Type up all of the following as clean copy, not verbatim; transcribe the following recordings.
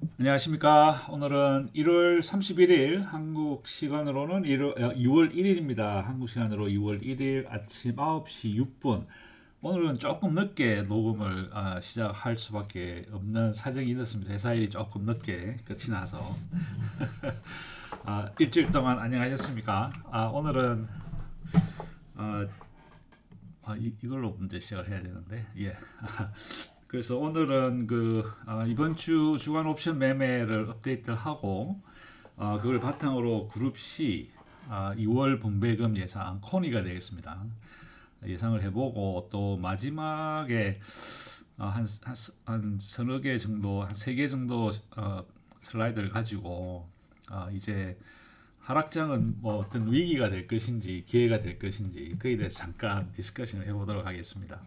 안녕하십니까. 오늘은 1월 31일 한국 시간으로는 2월 1일입니다. 한국 시간으로 2월 1일 아침 9시 6분. 오늘은 조금 늦게 녹음을 시작할 수밖에 없는 사정이 있었습니다. 회사 일이 조금 늦게 끝이 나서. 일주일 동안 안녕하셨습니까? 오늘은 아, 이걸로 문제 시작을 해야 되는데, 예. 그래서 오늘은 이번 주 주간 옵션 매매를 업데이트하고 그걸 바탕으로 그룹 C 2월 분배금 예상 코니가 되겠습니다. 예상을 해보고 또 마지막에 한 서너 개 정도, 한 세 개 정도 슬라이드를 가지고 이제 하락장은 뭐 어떤 위기가 될 것인지 기회가 될 것인지 그에 대해서 잠깐 디스커션을 해보도록 하겠습니다.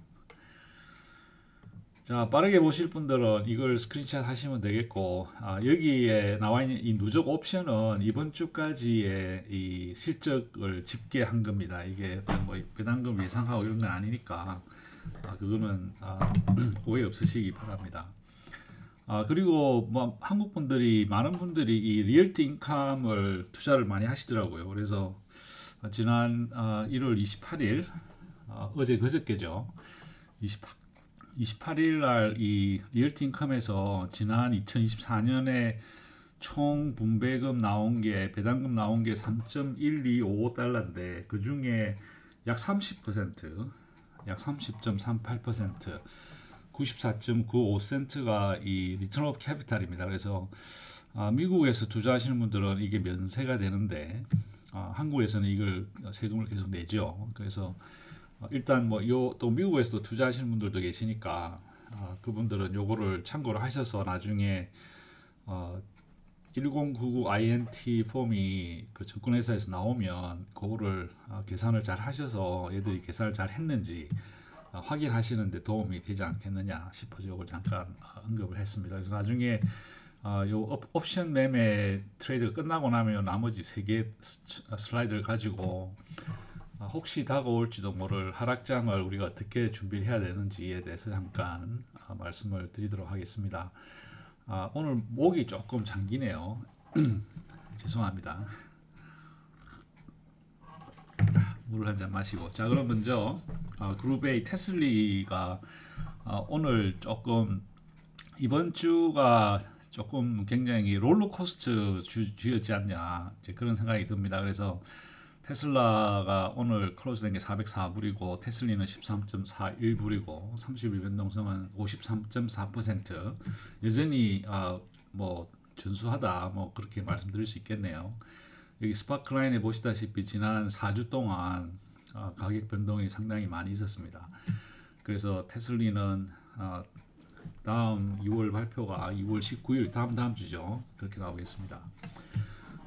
자, 빠르게 보실 분들은 이걸 스크린샷 하시면 되겠고, 여기에 나와 있는 이 누적 옵션은 이번 주까지의 이 실적을 집계한 겁니다. 이게 뭐 배당금 예상하고 이런 건 아니니까, 그거는 오해 없으시기 바랍니다. 그리고 뭐 한국 분들이, 많은 분들이 이 리얼티 인컴을 투자를 많이 하시더라고요. 그래서 지난 1월 28일, 어제 그저께죠. 28일 날 이 리얼티 인컴에서 지난 2024년에 총 분배금 나온 게 배당금 나온 게 3.1255달러인데 그 중에 약 30%, 약 30.38%, 94.95센트가 이 리턴 오브 캐피탈입니다. 그래서 미국에서 투자하시는 분들은 이게 면세가 되는데 한국에서는 이걸 세금을 계속 내죠. 그래서 일단 뭐 요 또 미국에서도 투자하시는 분들도 계시니까 그분들은 요거를 참고를 하셔서 나중에 1099 INT 폼이 그 증권회사에서 나오면 그거를 계산을 잘 하셔서 얘들이 계산을 잘 했는지 확인하시는데 도움이 되지 않겠느냐 싶어서 이걸 잠깐 언급을 했습니다. 그래서 나중에 요 옵션 매매 트레이드가 끝나고 나면 나머지 세 개 슬라이드를 가지고 혹시 다가올지도 모를 하락장을 우리가 어떻게 준비를 해야 되는지에 대해서 잠깐 말씀을 드리도록 하겠습니다. 오늘 목이 조금 잠기네요. 죄송합니다. 물을 한 잔 마시고. 자, 그럼 먼저 그룹 A 테슬리가 오늘 조금 이번 주가 조금 굉장히 롤러코스터 주였지 않냐 이제 그런 생각이 듭니다. 그래서 테슬라가 오늘 클로즈된 게 404불이고 테슬리는 13.41불이고 30일 변동성은 53.4%. 여전히 뭐 준수하다 뭐 그렇게 말씀드릴 수 있겠네요. 여기 스파크라인에 보시다시피 지난 4주 동안 가격 변동이 상당히 많이 있었습니다. 그래서 테슬리는 다음 2월 발표가 2월 19일 다음 주죠. 그렇게 나오겠습니다.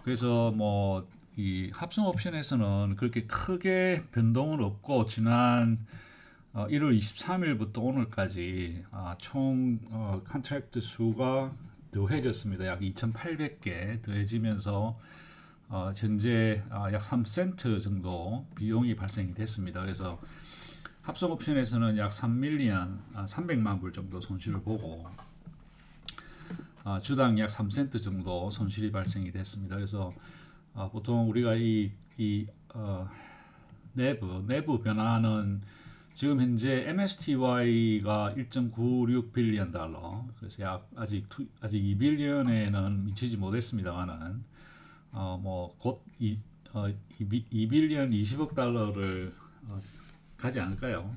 그래서 뭐 이 합성 옵션에서는 그렇게 크게 변동은 없고 지난 1월 23일부터 오늘까지 총 컨트랙트 수가 더해졌습니다. 약 2,800개 더해지면서 현재 약 3센트 정도 비용이 발생이 됐습니다. 그래서 합성 옵션에서는 약 3밀리언 300만 불 정도 손실을 보고 주당 약 3센트 정도 손실이 발생이 됐습니다. 그래서 보통 우리가 내부 변화는 지금 현재 MSTY가 1.96 빌리언 달러, 그래서 아직 2빌리언에는 미치지 못했습니다만은 뭐곧 2빌리언 20억 달러를 가지 않을까요?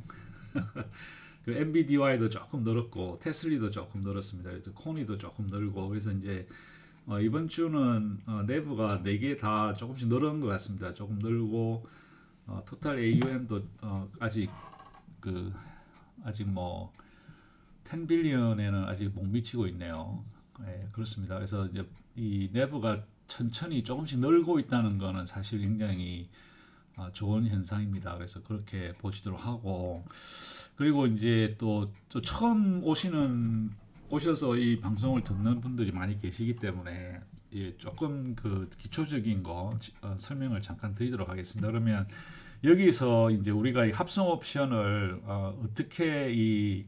그 NVDY도 조금 늘었고 테슬리도 조금 늘었습니다. 그래서 코니도 조금 늘고 그래서 이제 이번 주는 내부가 4개 다 조금씩 늘은 것 같습니다. 조금 늘고 토탈 AUM도 아직 뭐 10빌리언에는 아직 못 미치고 있네요. 네, 그렇습니다. 그래서 이제 이 내부가 천천히 조금씩 늘고 있다는 거는 사실 굉장히 좋은 현상입니다. 그래서 그렇게 보시도록 하고 그리고 이제 또 처음 오셔서 이 방송을 듣는 분들이 많이 계시기 때문에 조금 그 기초적인 거 설명을 잠깐 드리도록 하겠습니다. 그러면 여기서 이제 우리가 이 합성 옵션을 어떻게 이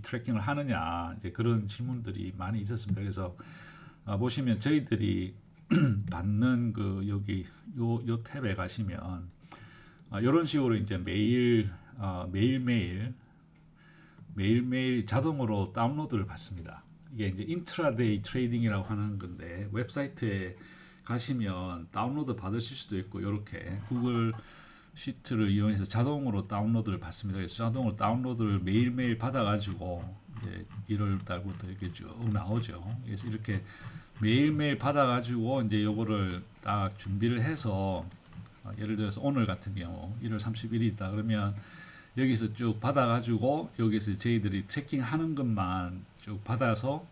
트래킹을 하느냐 이제 그런 질문들이 많이 있었습니다. 그래서 보시면 저희들이 받는 그 여기 요 탭에 가시면 이런 식으로 이제 매일매일 자동으로 다운로드를 받습니다. 이게 이제 인트라데이 트레이딩이라고 하는 건데 웹사이트에 가시면 다운로드 받으실 수도 있고 이렇게 구글 시트를 이용해서 자동으로 다운로드를 받습니다. 그래서 자동으로 다운로드를 매일매일 받아가지고 이제 1월 달부터 이렇게 쭉 나오죠. 그래서 이렇게 매일매일 받아가지고 이제 요거를 딱 준비를 해서 예를 들어서 오늘 같은 경우 1월 31일이다 그러면 여기서 쭉 받아가지고 여기서 저희들이 체킹하는 것만 쭉 받아서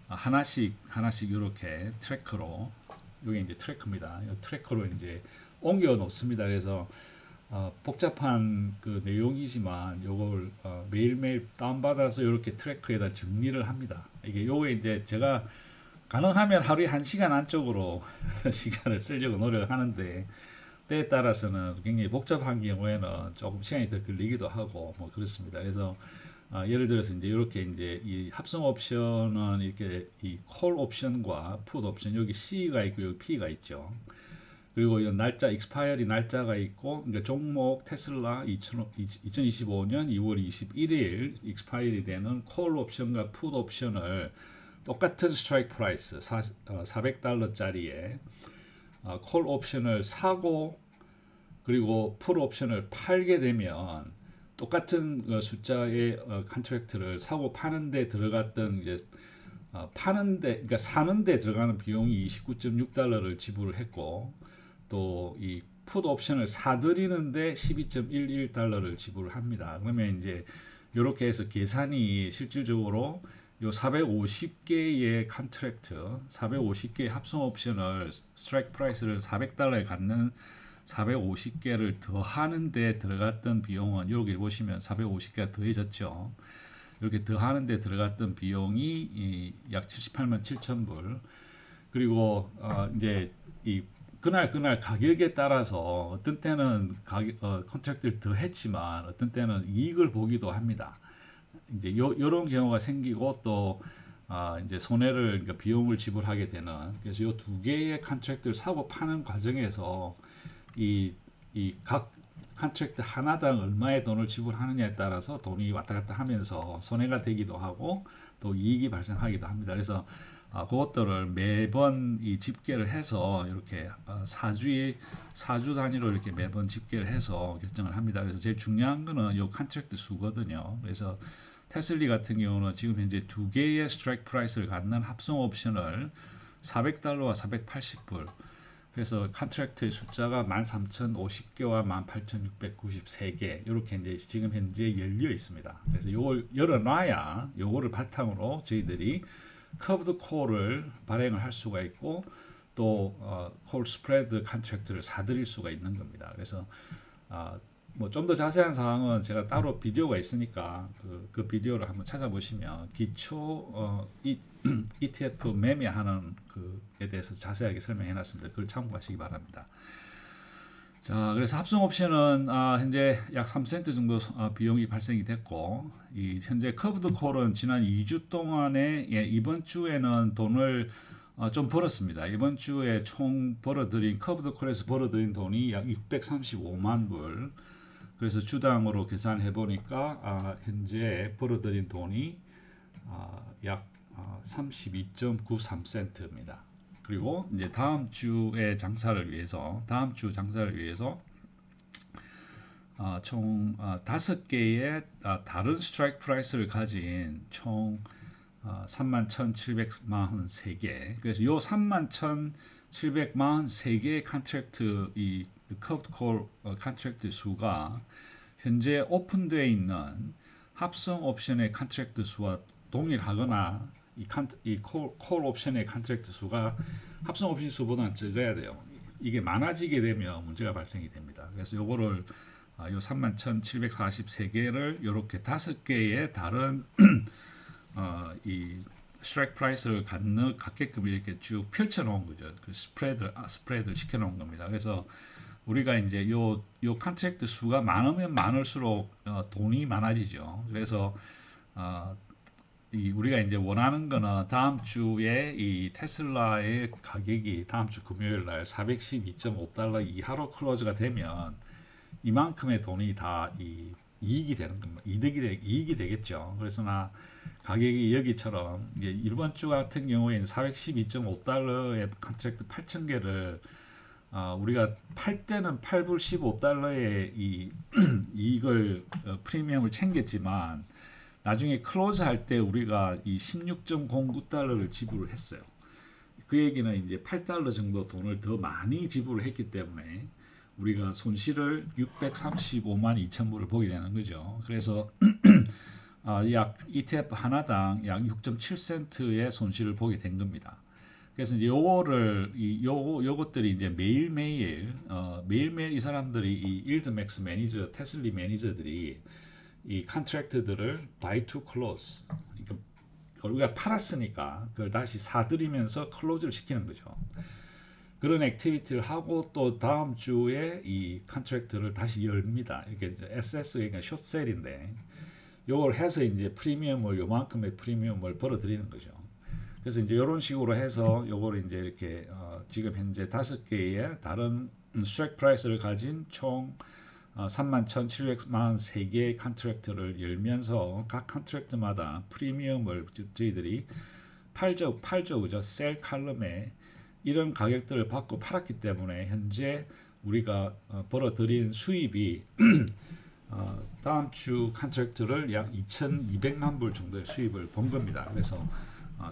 하나씩 이렇게 트래커로 여기 이제 트래커입니다. 이 트래커로 이제 옮겨 놓습니다. 그래서 복잡한 그 내용이지만 요걸 매일매일 다운받아서 이렇게 트래커에다 정리를 합니다. 이게 요게 이제 제가 가능하면 하루에 1시간 안쪽으로 시간을 쓰려고 노력을 하는데 때에 따라서는 굉장히 복잡한 경우에는 조금 시간이 더 걸리기도 하고 뭐 그렇습니다. 그래서 예를 들어서 이제 이렇게 이제 이 합성 옵션은 이렇게 이 콜 옵션과 풋 옵션 여기 C가 있고 여기 P가 있죠. 그리고 이 날짜 익스파이어리 날짜가 있고 그러니까 종목 테슬라 2025년 2월 21일 익스파이어리 되는 콜 옵션과 풋 옵션을 똑같은 스트라이크 프라이스 $400짜리에 콜 옵션을 사고 그리고 풋 옵션을 팔게 되면 똑같은 숫자의 컨트랙트를 사고 파는데 들어갔던 이제 그러니까 사는데 들어가는 비용이 $29.6를 지불을 했고 또 이 풋 옵션을 사들이는데 $12.11를 지불을 합니다. 그러면 이제 이렇게 해서 계산이 실질적으로 요 450개의 컨트랙트, 450개의 합성 옵션을 스트라이크 프라이스를 $400에 갖는 450개를 더하는데 들어갔던 비용은 여기 보시면 450개가 더해졌죠. 이렇게 더하는데 들어갔던 비용이 약 78만 7천 불. 그리고 이제 이 그날 가격에 따라서 어떤 때는 컨트랙트를 더했지만 어떤 때는 이익을 보기도 합니다. 이제 요런 경우가 생기고 또 이제 손해를 그러니까 비용을 지불하게 되는 그래서 요 두 개의 컨트랙트를 사고 파는 과정에서 이 각 컨트랙트 하나당 얼마의 돈을 지불하느냐에 따라서 돈이 왔다 갔다 하면서 손해가 되기도 하고 또 이익이 발생하기도 합니다. 그래서 그것들을 매번 이 집계를 해서 이렇게 사주 단위로 이렇게 매번 집계를 해서 결정을 합니다. 그래서 제일 중요한 거는 요 컨트랙트 수거든요. 그래서 테슬리 같은 경우는 지금 현재 두 개의 스트라이크 프라이스를 갖는 합성 옵션을 $400와 $480불 그래서 컨트랙트의 숫자가 13,050개와 18,693개 이렇게 이제 지금 현재 열려 있습니다. 그래서 요걸 열어놔야 요거를 바탕으로 저희들이 커브드 콜을 발행을 할 수가 있고 또 콜 스프레드 컨트랙트를 사들일 수가 있는 겁니다. 그래서 뭐 좀 더 자세한 사항은 제가 따로 비디오가 있으니까 그 비디오를 한번 찾아보시면 기초 ETF 매매하는 그에 대해서 자세하게 설명해 놨습니다. 그걸 참고하시기 바랍니다. 자, 그래서 합성 옵션은 현재 약 3센트 정도 비용이 발생이 됐고 이 현재 커브드 콜은 지난 2주 동안에 이번 주에는 돈을 좀 벌었습니다. 이번 주에 총 벌어들인 커브드 콜에서 벌어들인 돈이 약 635만 불. 그래서 주당으로 계산해 보니까 현재 벌어들인 돈이 약 32.93센트입니다. 그리고 이제 다음 주 장사를 위해서 총 5개의 다른 스트라이크 프라이스를 가진 총 31,743개. 그래서 요 31,743개의 컨트랙트 이 커브드 콜 컨트랙트 수가 현재 오픈되어 있는 합성 옵션의 컨트랙트 수와 동일하거나 이 콜 옵션의 컨트랙트 수가 합성 옵션 수보다는 적어야 돼요. 이게 많아지게 되면 문제가 발생이 됩니다. 그래서 요거를 요 31,743개를 이렇게 5개의 다른 이 스트라이크 프라이스를 갖게끔 이렇게 쭉 펼쳐 놓은 거죠. 그 스프레드를 시켜 놓은 겁니다. 그래서 우리가 이제 요 컨트랙트 수가 많으면 많을수록 돈이 많아지죠. 그래서 우리가 이제 원하는 거는 다음 주에 이 테슬라의 가격이 다음 주 금요일 날 412.5달러 이하로 클로즈가 되면 이만큼의 돈이 다 이익이 되는 겁니다. 이익이 되겠죠. 그래서 가격이 여기처럼 이제 이번 주 같은 경우에는 412.5달러의 컨트랙트 8,000개를 우리가 팔 때는 8불 15달러의 이익을 프리미엄을 챙겼지만 나중에 클로즈 할 때 우리가 이 16.09달러를 지불을 했어요. 그 얘기는 이제 8달러 정도 돈을 더 많이 지불을 했기 때문에 우리가 손실을 635만 2천 불을 보게 되는 거죠. 그래서 약 ETF 하나당 약 6.7센트의 손실을 보게 된 겁니다. 그래서 이제 요것들이 이제 매일매일 이 사람들이 이 일드맥스 매니저, 테슬리 매니저들이 이 컨트랙트들을 buy to close, 그러니까 우리가 팔았으니까 그걸 다시 사들이면서 클로즈를 시키는 거죠. 그런 액티비티를 하고 또 다음 주에 이 컨트랙트를 다시 열립니다. 이렇게 SS, 그러니까 숏셀인데 요걸 해서 이제 프리미엄을 요만큼의 프리미엄을 벌어들이는 거죠. 그래서 이제 이런 식으로 해서 요걸 이제 이렇게 지금 현재 5개의 다른 스트라이크 프라이스를 가진 총 31,743개의 컨트랙트를 열면서 각 컨트랙트마다 프리미엄을 저희들이 팔죠, 그죠? 셀 칼럼에 이런 가격들을 받고 팔았기 때문에 현재 우리가 벌어들인 수입이 다음 주 컨트랙트를 약 2,200만 불 정도의 수입을 본 겁니다. 그래서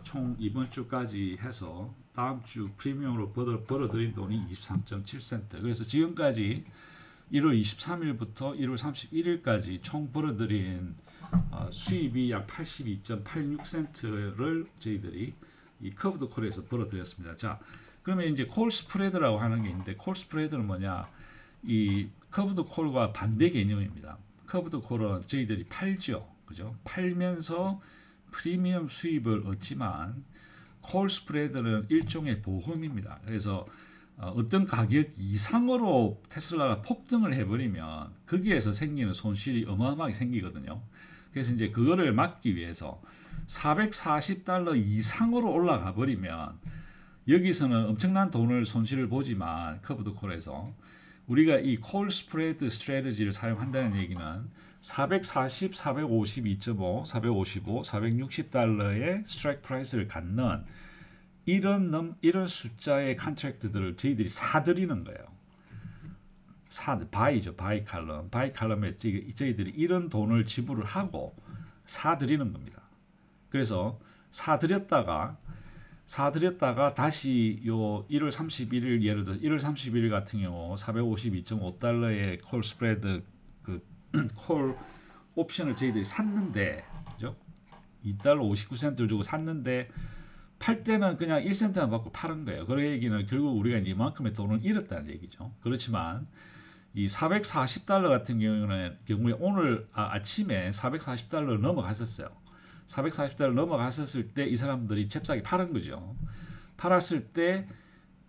총 이번 주까지 해서 다음 주 프리미엄으로 벌어들인 돈이 23.7센트. 그래서 지금까지 1월 23일부터 1월 31일까지 총 벌어들인 수입이 약 82.86센트를 저희들이 이 커브드 콜에서 벌어들였습니다. 자, 그러면 이제 콜 스프레드라고 하는 게 있는데, 콜 스프레드는 뭐냐? 이 커브드 콜과 반대 개념입니다. 커브드 콜은 저희들이 팔죠, 그죠? 팔면서 프리미엄 수입을 얻지만 콜 스프레드는 일종의 보험입니다. 그래서 어떤 가격 이상으로 테슬라가 폭등을 해버리면 거기에서 생기는 손실이 어마어마하게 생기거든요. 그래서 이제 그거를 막기 위해서 440달러 이상으로 올라가 버리면 여기서는 엄청난 돈을 손실을 보지만 커브드 콜에서 우리가 이 콜 스프레드 스트래티지를 사용한다는 얘기는 440, 452.5, 455, 460달러의 스트라이크 프라이스를 갖는 이런 숫자의 컨트랙트들을 저희들이 사들이는 거예요. 바이죠, 바이 칼럼. 바이 칼럼에 저희들이 이런 돈을 지불을 하고 사들이는 겁니다. 그래서 사들였다가 다시 요 1월 31일 예를 들어 1월 31일 같은 경우 452.5달러의 콜 스프레드 콜 옵션을 저희들이 샀는데, 그죠? 2달러 59센트를 주고 샀는데 팔 때는 그냥 1센트만 받고 파는 거예요. 그 얘기는 결국 우리가 이만큼의 돈을 잃었다는 얘기죠. 그렇지만 이 440달러 같은 경우에 오늘 아침에 440달러를 넘어갔었어요. 440달러 넘어갔었을 때 이 사람들이 잽싸게 팔은 거죠. 팔았을 때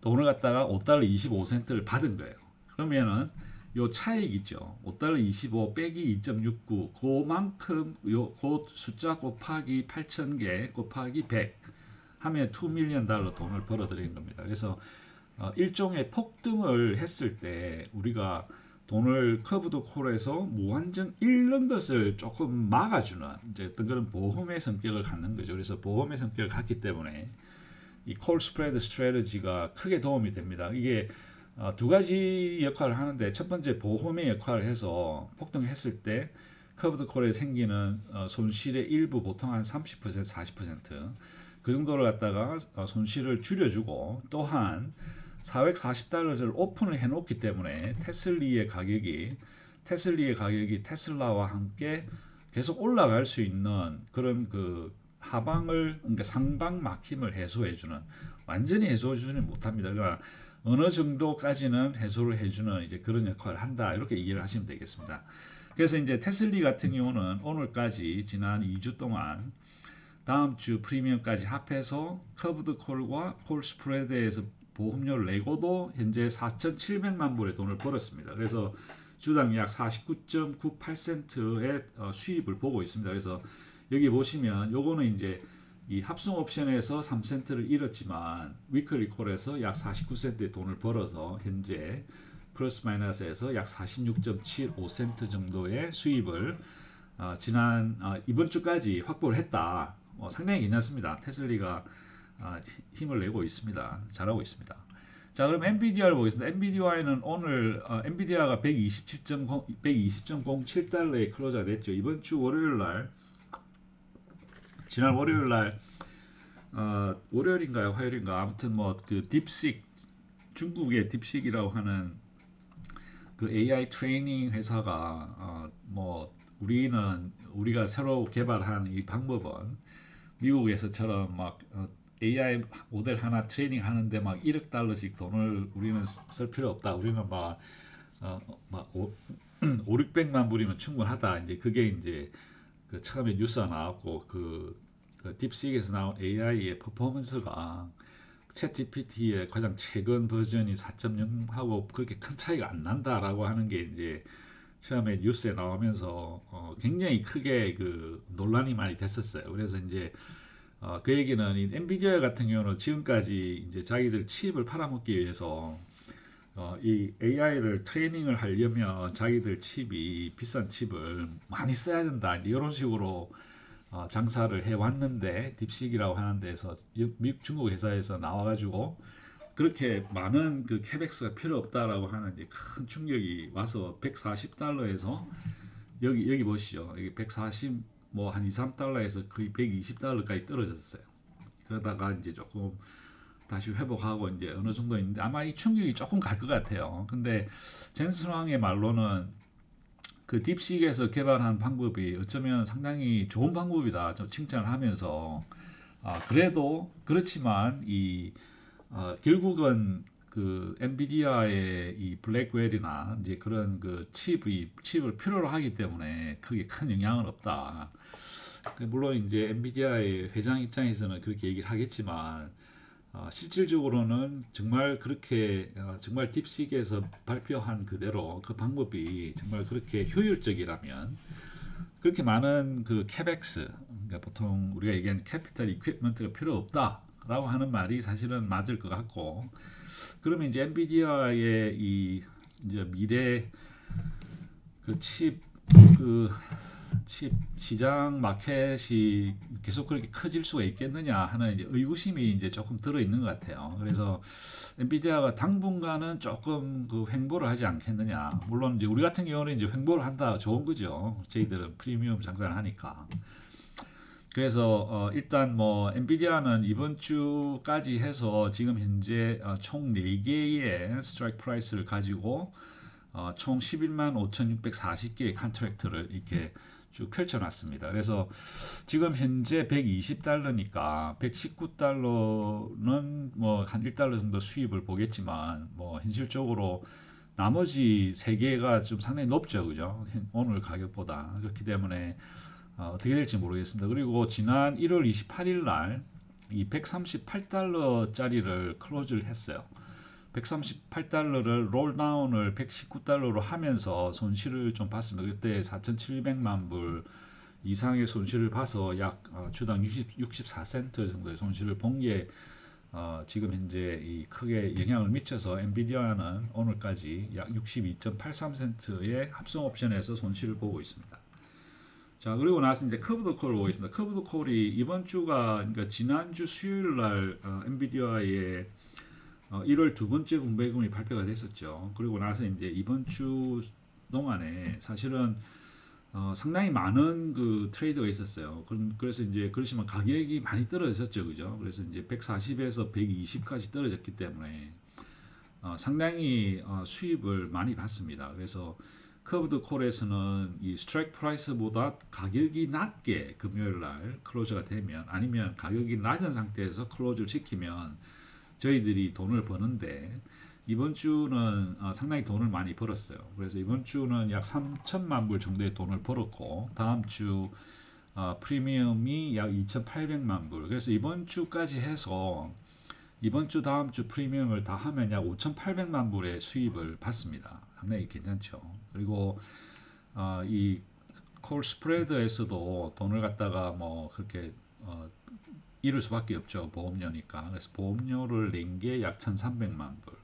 돈을 갖다가 5달러 25센트를 받은 거예요. 그러면은 요 차익 있죠. 5달러 25 빼기 2.69 그만큼 그 숫자 곱하기 8,000개 곱하기 100 하면 2밀리언 달러 돈을 벌어들인 겁니다. 그래서 일종의 폭등을 했을 때 우리가 돈을 커브드 콜에서 무한정 잃는 것을 조금 막아주는 이제 어떤 그런 보험의 성격을 갖는 거죠. 그래서 보험의 성격을 갖기 때문에 이 콜 스프레드 스트래티지가 크게 도움이 됩니다. 이게 두 가지 역할을 하는데, 첫 번째 보험의 역할을 해서 폭등했을 때 커브드 콜에 생기는 손실의 일부 보통 한 30% 40% 그 정도를 갖다가 손실을 줄여주고, 또한 440달러를 오픈을 해놓기 때문에 테슬리의 가격이 테슬라와 함께 계속 올라갈 수 있는 그런 그 하방을, 그러니까 상방 막힘을 해소해주는, 완전히 해소해주지는 못합니다. 그러나 어느 정도까지는 해소를 해주는 이제 그런 역할을 한다, 이렇게 이해를 하시면 되겠습니다. 그래서 이제 테슬리 같은 경우는 오늘까지 지난 2주 동안 다음 주 프리미엄까지 합해서 커브드 콜과 콜 스프레드에서 보험료를 내고도 현재 4,700만 불의 돈을 벌었습니다. 그래서 주당 약 49.98센트의 수입을 보고 있습니다. 그래서 여기 보시면 요거는 이제 이 합성 옵션에서 3센트를 잃었지만 위클리 콜에서 약 49센트의 돈을 벌어서 현재 플러스 마이너스에서 약 46.75센트 정도의 수입을 이번 주까지 확보를 했다. 상당히 괜찮습니다. 테슬리가 힘을 내고 있습니다. 잘하고 있습니다. 자, 그럼 엔비디아를 보겠습니다. 엔비디아는 오늘 엔비디아가 120.07달러에 클로즈가 됐죠. 이번 주 월요일 날, 지난 월요일 날 월요일인가요, 화요일인가, 아무튼 뭐 그 딥식, 중국의 딥식이라고 하는 그 AI 트레이닝 회사가 뭐 우리가 새로 개발한 이 방법은 미국에서처럼 막 AI 모델 하나 트레이닝 하는데 막 1억 달러씩 돈을 우리는 쓸 필요 없다. 우리는 막 5, 600만 불이면 충분하다. 이제 그게 이제 그 처음에 뉴스가 나왔고 그 딥식에서 나온 AI의 퍼포먼스가 챗 GPT의 가장 최근 버전이 4.0하고 그렇게 큰 차이가 안 난다라고 하는 게 이제 처음에 뉴스에 나오면서 굉장히 크게 그 논란이 많이 됐었어요. 그래서 이제 그 얘기는 이 엔비디아 같은 경우는 지금까지 이제 자기들 칩을 팔아먹기 위해서 이 AI를 트레이닝을 하려면 자기들 칩이 비싼 칩을 많이 써야 된다. 이런 식으로 장사를 해왔는데 딥식이라고 하는 데서 미국 중국 회사에서 나와가지고 그렇게 많은 그 캐백스가 필요 없다라고 하는 이제 큰 충격이 와서 140달러에서 여기 보시죠. 여기 140 뭐 한 2, 3달러에서 거의 120달러까지 떨어졌어요. 그러다가 이제 조금 다시 회복하고 이제 어느 정도 있는데 아마 이 충격이 조금 갈 것 같아요. 근데 젠슨 황의 말로는 그 딥식에서 개발한 방법이 어쩌면 상당히 좋은 방법이다. 좀 칭찬을 하면서 그래도 그렇지만 결국은 그 엔비디아의 이 블랙웰이나 이제 그런 그 칩을 필요로 하기 때문에 크게 큰 영향은 없다. 물론 이제 엔비디아의 회장 입장에서는 그렇게 얘기를 하겠지만 실질적으로는 정말 그렇게 정말 딥식에서 발표한 그대로 그 방법이 정말 그렇게 효율적이라면 그렇게 많은 그 캐펙스, 그러니까 보통 우리가 얘기하는 캐피탈 이퀴프먼트가 필요 없다라고 하는 말이 사실은 맞을 것 같고, 그러면 이제 엔비디아의 이 이제 미래 칩 시장 마켓이 계속 그렇게 커질 수가 있겠느냐 하는 이제 의구심이 이제 조금 들어 있는 것 같아요. 그래서 엔비디아가 당분간은 조금 그 횡보를 하지 않겠느냐. 물론 이제 우리 같은 경우는 이제 횡보를 한다, 좋은 거죠. 저희들은 프리미엄 장사를 하니까. 그래서 일단 뭐 엔비디아는 이번 주까지 해서 지금 현재 총 4개의 스트라이크 프라이스를 가지고 총 11만 5,640개의 컨트랙트를 이렇게 쭉 펼쳐놨습니다. 그래서 지금 현재 120달러니까 119달러는 뭐 한 1달러 정도 수입을 보겠지만 뭐 현실적으로 나머지 3개가 좀 상당히 높죠, 그죠? 오늘 가격보다. 그렇기 때문에 어떻게 될지 모르겠습니다. 그리고 지난 1월 28일 날 이 138달러짜리를 클로즈를 했어요. 138달러를 롤다운을 119달러로 하면서 손실을 좀 봤습니다. 그때 4,700만 불 이상의 손실을 봐서 약 주당 64센트 정도의 손실을 본 게 지금 현재 이 크게 영향을 미쳐서 엔비디아는 오늘까지 약 62.83센트의 합성 옵션에서 손실을 보고 있습니다. 자, 그리고 나서 이제 커브드 콜을 보겠습니다. 커브드 콜이 이번 주가, 그러니까 지난주 수요일 날 엔비디아의 1월 두 번째 분배금이 발표가 됐었죠. 그리고 나서 이제 이번 주 동안에 사실은 상당히 많은 그 트레이드가 있었어요. 그래서 이제 그러시면 가격이 많이 떨어졌죠, 그죠? 그래서 이제 140에서 120까지 떨어졌기 때문에 상당히 수입을 많이 받습니다. 그래서 커브드 콜에서는 이 스트라이크 프라이스보다 가격이 낮게 금요일 날 클로즈가 되면, 아니면 가격이 낮은 상태에서 클로즈를 시키면 저희들이 돈을 버는데, 이번 주는 상당히 돈을 많이 벌었어요. 그래서 이번 주는 약 3천만 불 정도의 돈을 벌었고, 다음 주 프리미엄이 약 2,800만 불. 그래서 이번 주까지 해서 이번 주 다음 주 프리미엄을 다 하면 약 5,800만 불의 수입을 받습니다. 상당히 괜찮죠. 그리고 이 콜 스프레드에서도 돈을 갖다가 뭐 그렇게 잃을 수밖에 없죠. 보험료니까. 그래서 보험료를 낸 게 약 1,300만 불.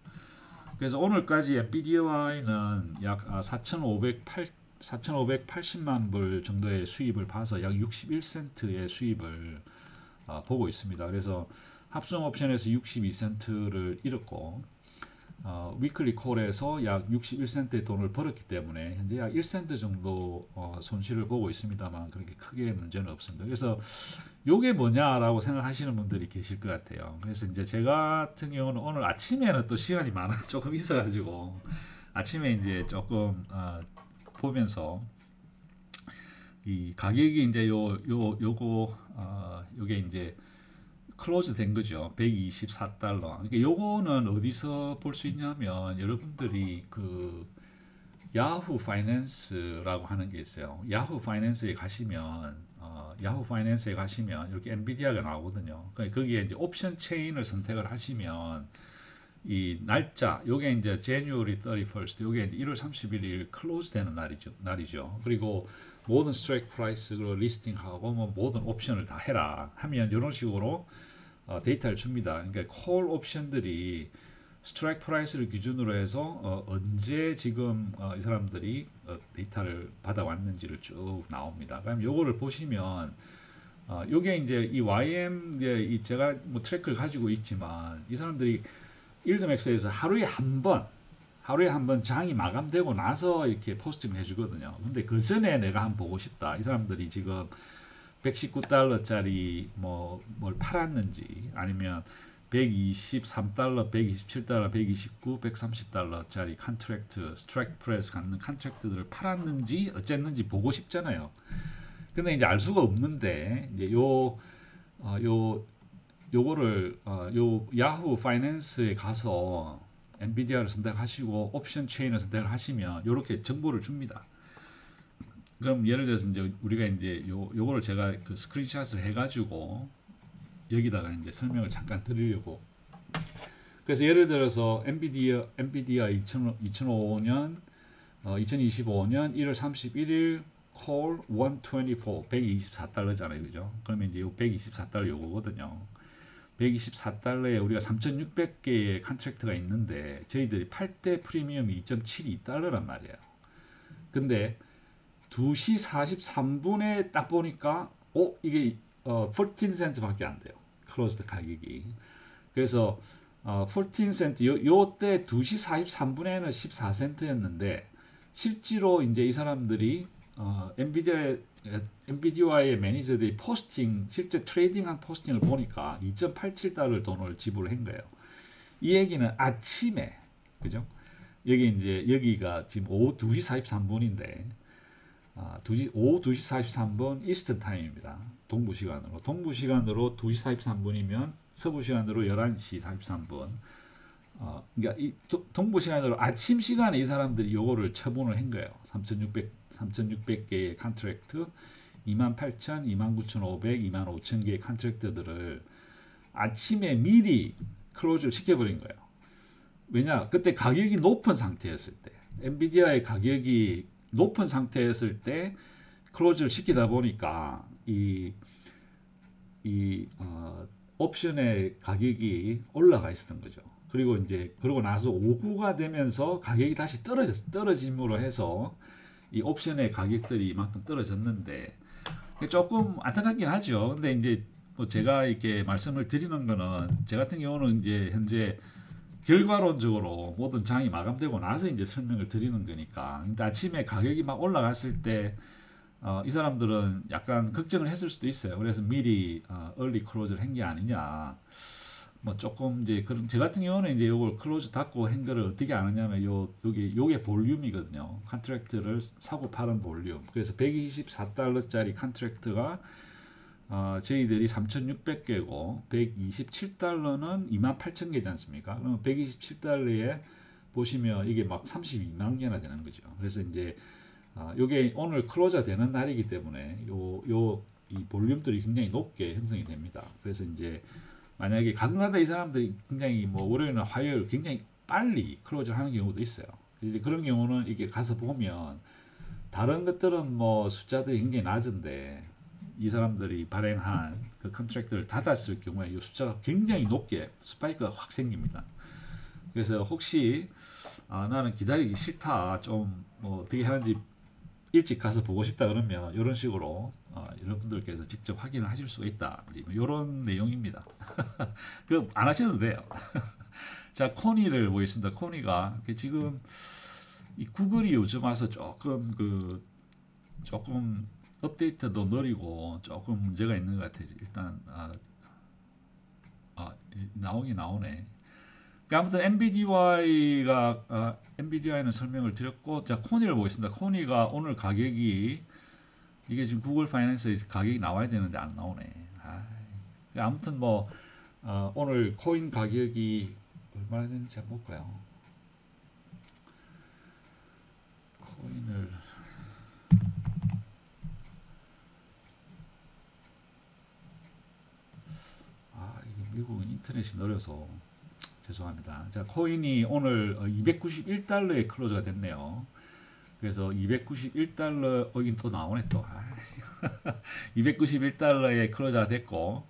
그래서 오늘까지 NVIDIA는 약 4,580만 불 정도의 수입을 봐서 약 61센트의 수입을 보고 있습니다. 그래서 합성 옵션에서 62센트를 잃었고 위클리 콜에서 약 61센트의 돈을 벌었기 때문에 현재 약 1센트 정도 손실을 보고 있습니다만 그렇게 크게 문제는 없습니다. 그래서 요게 뭐냐라고 생각하시는 분들이 계실 것 같아요. 그래서 이제 제가 같은 경우는 오늘 아침에는 또 시간이 많아 조금 있어가지고 아침에 이제 조금 보면서 이 가격이 이제 요게 이제 클로즈 된 거죠. 124달러. 그러니까 요거는 어디서 볼 수 있냐면 여러분들이 그 야후 파이낸스라고 하는 게 있어요. 야후 파이낸스에 가시면 이렇게 엔비디아가 나오거든요. 그러니까 거기에 이제 옵션 체인을 선택을 하시면 이 날짜 요게 이제 January 31st 요게 이제 1월 31일 클로즈 되는 날이죠. 그리고 모든 스트라이크 프라이스 그리고 리스팅하고 뭐 모든 옵션을 다 해라 하면 이런 식으로 데이터를 줍니다. 그러니까 콜 옵션들이 스트라이크 프라이스를 기준으로 해서 언제 지금 이 사람들이 데이터를 받아왔는지를 쭉 나옵니다. 그럼 요거를 보시면 요게 이제 이 YM 이 제가 뭐 트래크를 가지고 있지만 이 사람들이 일드맥스에서 하루에 한 번 장이 마감되고 나서 이렇게 포스팅을 해주거든요. 근데 그 전에 내가 한번 보고 싶다. 이 사람들이 지금 119달러짜리 뭘 팔았는지 아니면 123달러, 127달러, 129, 130달러짜리 컨트랙트, 스트라이크 프라이스 갖는 컨트랙트들을 팔았는지 어쨌는지 보고 싶잖아요. 근데 이제 알 수가 없는데 이제 요거를 요 야후 파이낸스에 가서 엔비디아를 선택하시고 옵션 체인을 선택을 하시면 이렇게 정보를 줍니다. 그럼 예를 들어서 이제 우리가 이제 요거를 제가 그 스크린샷을 해가지고 여기다가 이제 설명을 잠깐 드리려고. 그래서 예를 들어서 엔비디아 2025년 1월 31일 콜 124달러잖아요, 그죠? 그러면 이제 요 124달러 요거거든요. 124달러에 우리가 3,600개의 컨트랙트가 있는데 저희들이 팔 때 프리미엄이 2.72달러란 말이에요. 근데 2시 43분에 딱 보니까 이게 14센트 밖에 안 돼요. 클로즈드 가격이. 그래서 14센트 요때 2시 43분에는 14센트였는데 실제로 이제 이 사람들이 엔비디아의 매니저들이 실제 트레이딩한 포스팅을 보니까 2.87달러 돈을 지불한 거예요. 이 얘기는 아침에, 그죠? 여기가 지금 오후 2시 43분인데, 오후 2시 43분 이스턴 타임입니다. 동부 시간으로 2시 43분이면 서부 시간으로 11시 43분. 그러니까 이 동부 시간으로 아침 시간에 이 사람들이 요거를 처분을 한 거예요. 3,600개의 컨트랙트, 28,000, 29,500, 25,000개의 컨트랙트들을 아침에 미리 클로즈를 시켜버린 거예요. 왜냐? 그때 가격이 높은 상태였을 때, 엔비디아의 가격이 높은 상태였을 때 클로즈를 시키다 보니까 옵션의 가격이 올라가 있었던 거죠. 그리고 나서 오후가 되면서 가격이 다시 떨어짐으로 해서 이 옵션의 가격들이 이만큼 떨어졌는데 조금 안타깝긴 하죠. 근데 이제 뭐 제가 이렇게 말씀을 드리는 거는 제 같은 경우는 이제 현재 결과론적으로 모든 장이 마감되고 나서 이제 설명을 드리는 거니까. 근데 아침에 가격이 막 올라갔을 때 이 사람들은 약간 걱정을 했을 수도 있어요. 그래서 미리 얼리 클로즈를 한 게 아니냐. 뭐 조금 이제 그럼 제 같은 경우는 이제 요걸 클로즈 닫고 한 거를 어떻게 아느냐면 요게 볼륨이거든요. 컨트랙트를 사고 파는 볼륨. 그래서 124달러짜리 컨트랙트가 저희들이 3,600개고 127달러는 28,000개지 않습니까? 그러면 127달러에 보시면 이게 막 32만 개나 되는 거죠. 그래서 이제 요게 오늘 클로저 되는 날이기 때문에 이 볼륨들이 굉장히 높게 형성이 됩니다. 그래서 이제 만약에 가끔가다 이 사람들이 굉장히 뭐 월요일이나 화요일 굉장히 빨리 클로즈를 하는 경우도 있어요. 이제 그런 경우는 이게 가서 보면 다른 것들은 뭐 숫자들이 굉장히 낮은데 이 사람들이 발행한 그 컨트랙트를 닫았을 경우에 이 숫자가 굉장히 높게 스파이크가 확 생깁니다. 그래서 혹시 나는 기다리기 싫다, 좀 뭐 어떻게 하는지 일찍 가서 보고 싶다 그러면 이런 식으로 여러분들께서 직접 확인을 하실 수가 있다, 이런 내용입니다. 그 안 하셔도 돼요. 자, 코니를 보겠습니다. 코니가 지금 이 구글이 요즘 와서 조금 업데이트도 느리고 조금 문제가 있는 것 같아요. 일단 나오긴 나오네. 아무튼 NVIDIA는 설명을 드렸고, 자, 코니를 보겠습니다. 코니가 오늘 가격이, 이게 지금 구글 파이낸스에 가격이 나와야 되는데 안 나오네. 아무튼 뭐 오늘 코인 가격이 얼마나 되는지 한번 볼까요? 코인을 이게 미국은 인터넷이 느려서 죄송합니다. 자, 코인이 오늘 291달러에 클로즈가 됐네요. 그래서 291달러, 여긴 또 나오네 또. 291달러에 클로즈가 됐고,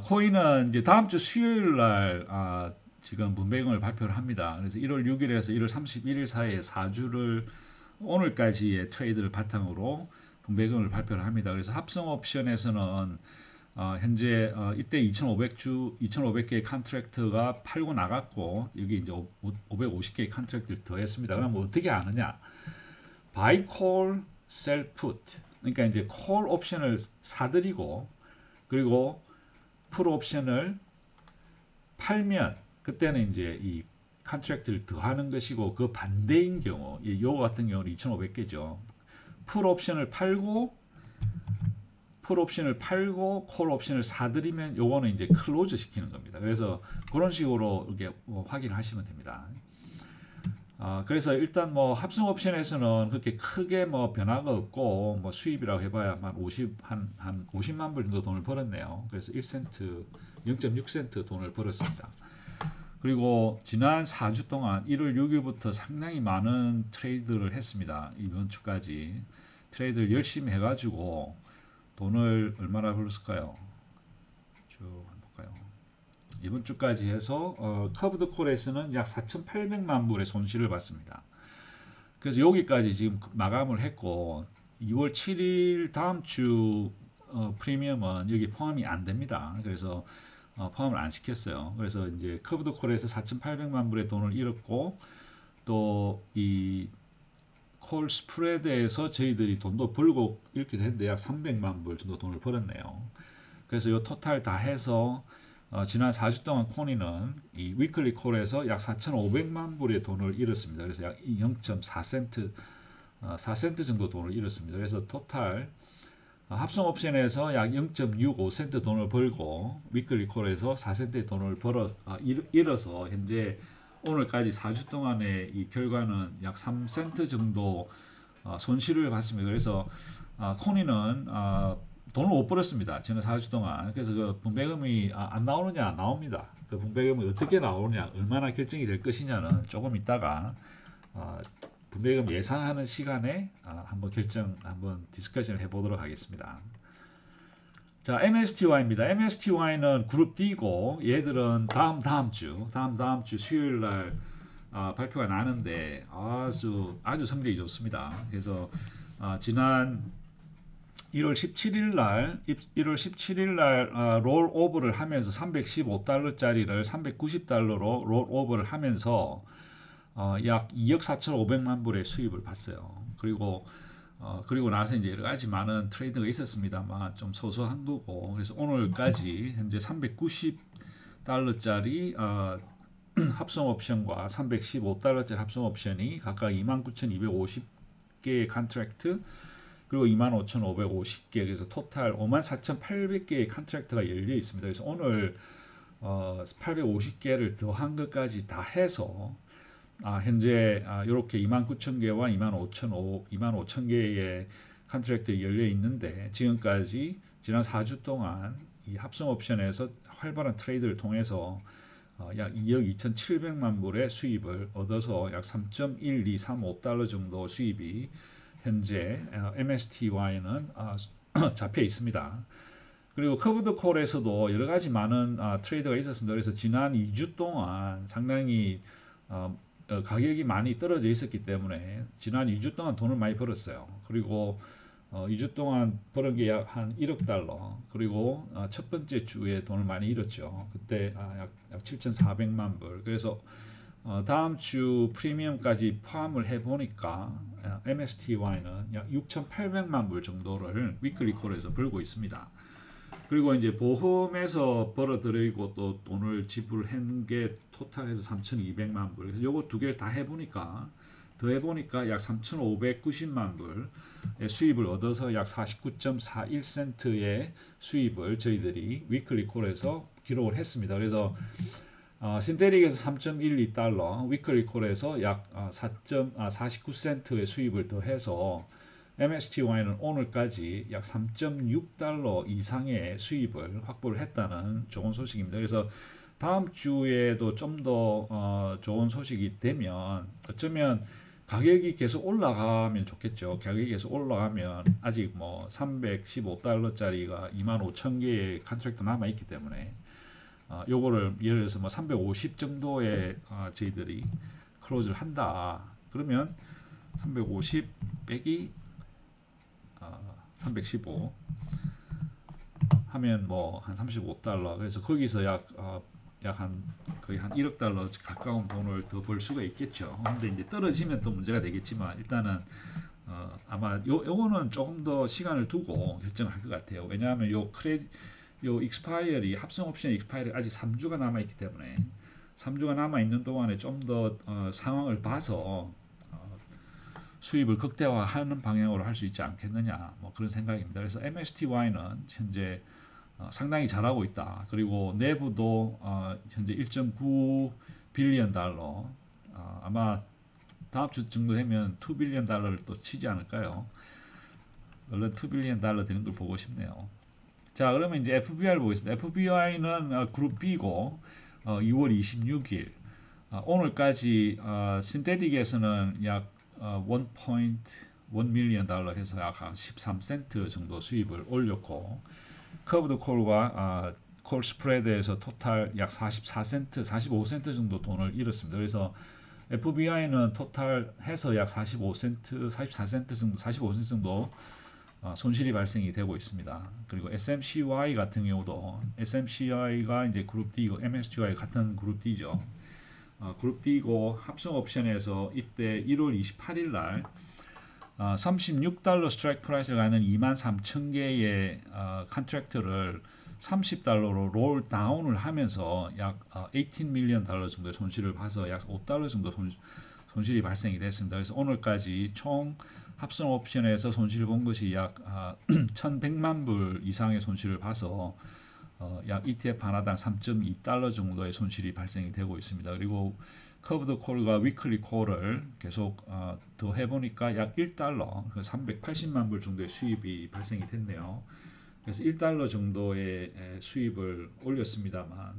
코인은 이제 다음 주 수요일 날 지금 분배금을 발표를 합니다. 그래서 1월 6일에서 1월 31일 사이에 4주를 오늘까지의 트레이드를 바탕으로 분배금을 발표를 합니다. 그래서 합성 옵션에서는 현재 이때 2,500개의 컨트랙트가 팔고 나갔고, 여기 이제 550개의 컨트랙트를 더했습니다. 그럼 뭐 어떻게 아느냐? Buy call, sell put. 그러니까 이제 call 옵션을 사들이고, 그리고 put 옵션을 팔면 그때는 이제 이 컨트랙트를 더하는 것이고, 그 반대인 경우, 요 같은 경우는 2,500개죠. put 옵션을 팔고 콜 옵션을 사들이면 요거는 이제 클로즈 시키는 겁니다. 그래서 그런 식으로 이렇게 확인을 하시면 됩니다. 그래서 일단 뭐 합성 옵션에서는 그렇게 크게 뭐 변화가 없고, 뭐 수입이라고 해봐야 한 50만 불 정도 돈을 벌었네요. 그래서 1센트, 0.6센트 돈을 벌었습니다. 그리고 지난 4주 동안 1월 6일부터 상당히 많은 트레이드를 했습니다. 이번 주까지 트레이드를 열심히 해가지고 돈을 얼마나 벌었을까요? 쭉 볼까요? 이번 주까지 해서 커브드 콜에서는 약 4,800만 불의 손실을 봤습니다. 그래서 여기까지 지금 마감을 했고, 2월 7일 다음 주 프리미엄은 여기 포함이 안 됩니다. 그래서 포함을 안 시켰어요. 그래서 이제 커브드 콜에서 4,800만 불의 돈을 잃었고, 또 이 콜 스프레드에서 저희들이 돈도 벌고 이렇게 됐는데 약 300만 불 정도 돈을 벌었네요. 그래서 이 토탈 다 해서 지난 4주 동안 코니는 이 위클리 콜에서 약 4,500만 불의 돈을 잃었습니다. 그래서 약 0.4센트 4센트 정도 돈을 잃었습니다. 그래서 토탈 합성 옵션에서 약 0.65센트 돈을 벌고, 위클리 콜에서 4센트의 돈을 잃어서 현재 오늘까지 4주 동안의 이 결과는 약 3센트 정도 손실을 봤습니다. 그래서 코니는 돈을 못 벌었습니다. 지난 4주 동안. 그래서 그 분배금이 안 나오느냐? 나옵니다. 그 분배금이 어떻게 나오느냐, 얼마나 결정이 될 것이냐는 조금 있다가 분배금 예상하는 시간에 한번 디스커션을 해보도록 하겠습니다. 자, MSTY입니다. MSTY는 그룹 D고, 얘들은 다음 주 수요일 날 발표가 나는데 아주 성적이 좋습니다. 그래서 지난 1월 17일 날 롤 오버를 하면서 315달러짜리를 390달러로 롤 오버를 하면서 약 2억 4,500만 불의 수입을 봤어요. 그리고 나서 이제 여러 가지 많은 트레이드가 있었습니다만 좀 소소한 거고, 그래서 오늘까지 현재 390달러짜리 합성 옵션과 315달러짜리 합성 옵션이 각각 29,250개의 컨트랙트, 그리고 25,550개, 그래서 토탈 54,800개의 컨트랙트가 열려 있습니다. 그래서 오늘 850개를 더한 것까지 다 해서 현재 이렇게 29,000개와 25,000개의 컨트랙트 열려 있는데, 지금까지 지난 4주 동안 이 합성 옵션에서 활발한 트레이드를 통해서 약 2억 2,700만 불의 수입을 얻어서 약 3.1235달러 정도 수입이 현재 MSTY는 잡혀 있습니다. 그리고 커브드 콜에서도 여러 가지 많은 트레이드가 있었습니다. 그래서 지난 2주 동안 상당히 가격이 많이 떨어져 있었기 때문에 지난 2주 동안 돈을 많이 벌었어요. 그리고 2주 동안 벌은 게 약 한 1억 달러. 그리고 첫 번째 주에 돈을 많이 잃었죠. 그때 약 7,400만 불. 그래서 다음 주 프리미엄까지 포함을 해보니까 MSTY는 약 6,800만 불 정도를 위클리 콜에서 벌고 있습니다. 그리고 이제 보험에서 벌어들이고 또 돈을 지불한 게 토탈해서 3,200만 불. 그래서 요거 두 개를 다 해보니까 약 3,590만 불의 수입을 얻어서 약 49.41센트의 수입을 저희들이 위클리 콜에서 기록을 했습니다. 그래서 신테릭에서 3.12달러, 위클리 콜에서 약 49센트의 수입을 더해서 MSTY는 오늘까지 약 3.6달러 이상의 수입을 확보를 했다는 좋은 소식입니다. 그래서 다음 주에도 좀 더 좋은 소식이 되면 어쩌면 가격이 계속 올라가면 좋겠죠. 가격이 계속 올라가면 아직 뭐 315달러짜리가 25,000개의 컨트랙트 남아있기 때문에 요거를 예를 들어서 뭐 350 정도에 저희들이 클로즈를 한다. 그러면 350 빼기 315 하면 뭐 한 35달러. 그래서 거기서 약 한 거의 한 1억 달러 가까운 돈을 더 벌 수가 있겠죠. 근데 이제 떨어지면 또 문제가 되겠지만 일단은 아마 요거는 조금 더 시간을 두고 결정할 것 같아요. 왜냐하면 요 익스파이어리 합성 옵션 익스파이어리 아직 3주가 남아 있기 때문에 3주가 남아 있는 동안에 좀 더 상황을 봐서 수입을 극대화하는 방향으로 할 수 있지 않겠느냐, 뭐 그런 생각입니다. 그래서 MSTY는 현재 상당히 잘하고 있다. 그리고 내부도 현재 1.9 빌리언 달러, 아마 다음 주 정도 되면 2 빌리언 달러를 또 치지 않을까요? 얼른 2 빌리언 달러 되는 걸 보고 싶네요. 자, 그러면 이제 FBI를 보겠습니다. FBI는 그룹 B고 2월 26일 오늘까지 신테틱에서는 약 1.1 밀리언 달러 해서 약 13센트 정도 수입을 올렸고, 커브드 콜과 콜 스프레드에서 토탈 약 44센트, 45센트 정도 돈을 잃었습니다. 그래서 FBI는 토탈 해서 약 45센트, 44센트 정도, 45센트 정도 손실이 발생이 되고 있습니다. 그리고 SMCY 같은 경우도 SMCY가 이제 그룹 D고 MSTY 같은 그룹 D죠. 그룹 D고 합성 옵션에서 이때 1월 28일 날 36달러 스트라이크 프라이스가 가는 23,000개의 컨트랙트를 30달러로 롤 다운을 하면서 약 18 밀리언 달러 정도의 손실을 봐서 약 5달러 정도 손실이 발생이 됐습니다. 그래서 오늘까지 총 합성 옵션에서 손실을 본 것이 약 1,100만 불 이상의 손실을 봐서 약 ETF 하나당 3.2달러 정도의 손실이 발생이 되고 있습니다. 그리고 커브드 콜과 위클리 콜을 계속 더 해보니까 약 1달러, 380만 불 정도의 수입이 발생이 됐네요. 그래서 1달러 정도의 수입을 올렸습니다만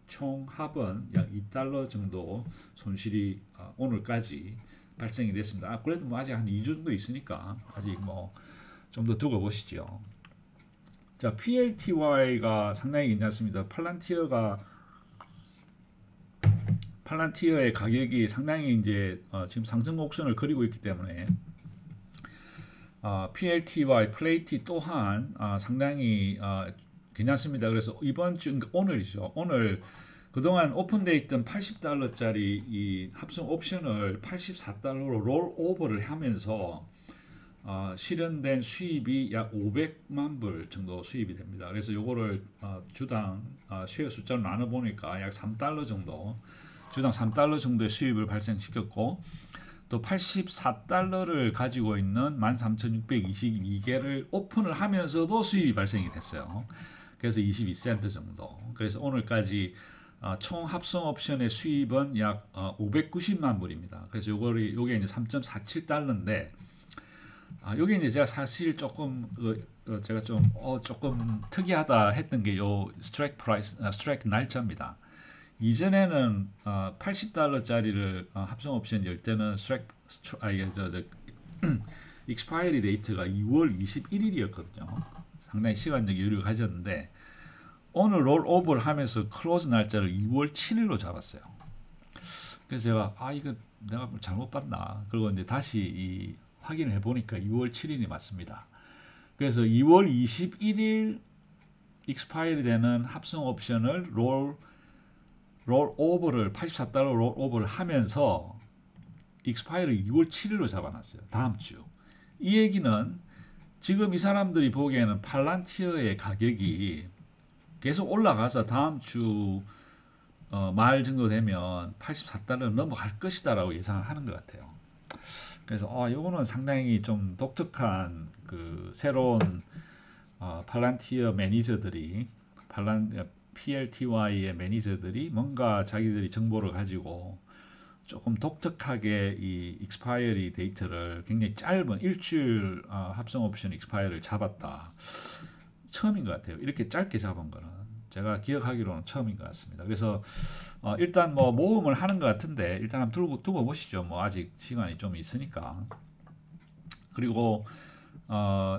총 합은 약 2달러 정도 손실이 오늘까지 발생이 됐습니다. 그래도 뭐 아직 한 2주 정도 있으니까 아직 뭐 좀 더 두고 보시죠. 자, PLTY가 상당히 괜찮습니다. 팔란티어의 가격이 상당히 이제 지금 상승 곡선을 그리고 있기 때문에 PLTY 플레이티 또한 상당히 괜찮습니다. 그래서 이번 주 그러니까 오늘이죠. 오늘 그동안 오픈되어 있던 80달러짜리 이 합성 옵션을 84달러로 롤 오버를 하면서 실현된 수입이 약 500만 불 정도 수입이 됩니다. 그래서 요거를 주당 쉐어 숫자로 나눠 보니까 약 3달러 정도, 주당 3달러 정도의 수입을 발생시켰고, 또 84달러를 가지고 있는 13,622개를 오픈을 하면서도 수입이 발생이 됐어요. 그래서 22센트 정도. 그래서 오늘까지 총 합성 옵션의 수입은 약 590만 불입니다. 그래서 요게 이제 3.47달러인데, 요게 이제 제가 사실 조금 제가 조금 특이하다 했던 게 요 스트라이크 날짜입니다. 이전에는 80달러짜리를 합성 옵션 열 때는 익스파이리 데이트가 2월 21일이었거든요. 상당히 시간적 여유를 가졌는데 오늘 롤오버를 하면서 클로즈 날짜를 2월 7일로 잡았어요. 그래서 제가 이거 내가 뭐 잘못 봤나. 그리고 이제 다시 확인을 해보니까 2월 7일이 맞습니다. 그래서 2월 21일 익스파이리 되는 합성 옵션을 롤오버를 84달러 롤오버를 하면서 익스파이리 2월 7일로 잡아놨어요. 다음 주. 이 얘기는 지금 이 사람들이 보기에는 팔란티어의 가격이 계속 올라가서 다음 주 말 정도 되면 84달러 넘어갈 것이다라고 예상을 하는 것 같아요. 그래서 이거는 상당히 좀 독특한 그 새로운 팔란티어 매니저들이 PLTY의 매니저들이 뭔가 자기들이 정보를 가지고 조금 독특하게 이 익스파이어리 데이터를 굉장히 짧은 일주일 합성 옵션 익스파이어를 잡았다. 처음인 것 같아요. 이렇게 짧게 잡은 거는 제가 기억하기로는 처음인 것 같습니다. 그래서 일단 뭐 모험을 하는 것 같은데 일단 한번 두고 보시죠. 뭐 아직 시간이 좀 있으니까. 그리고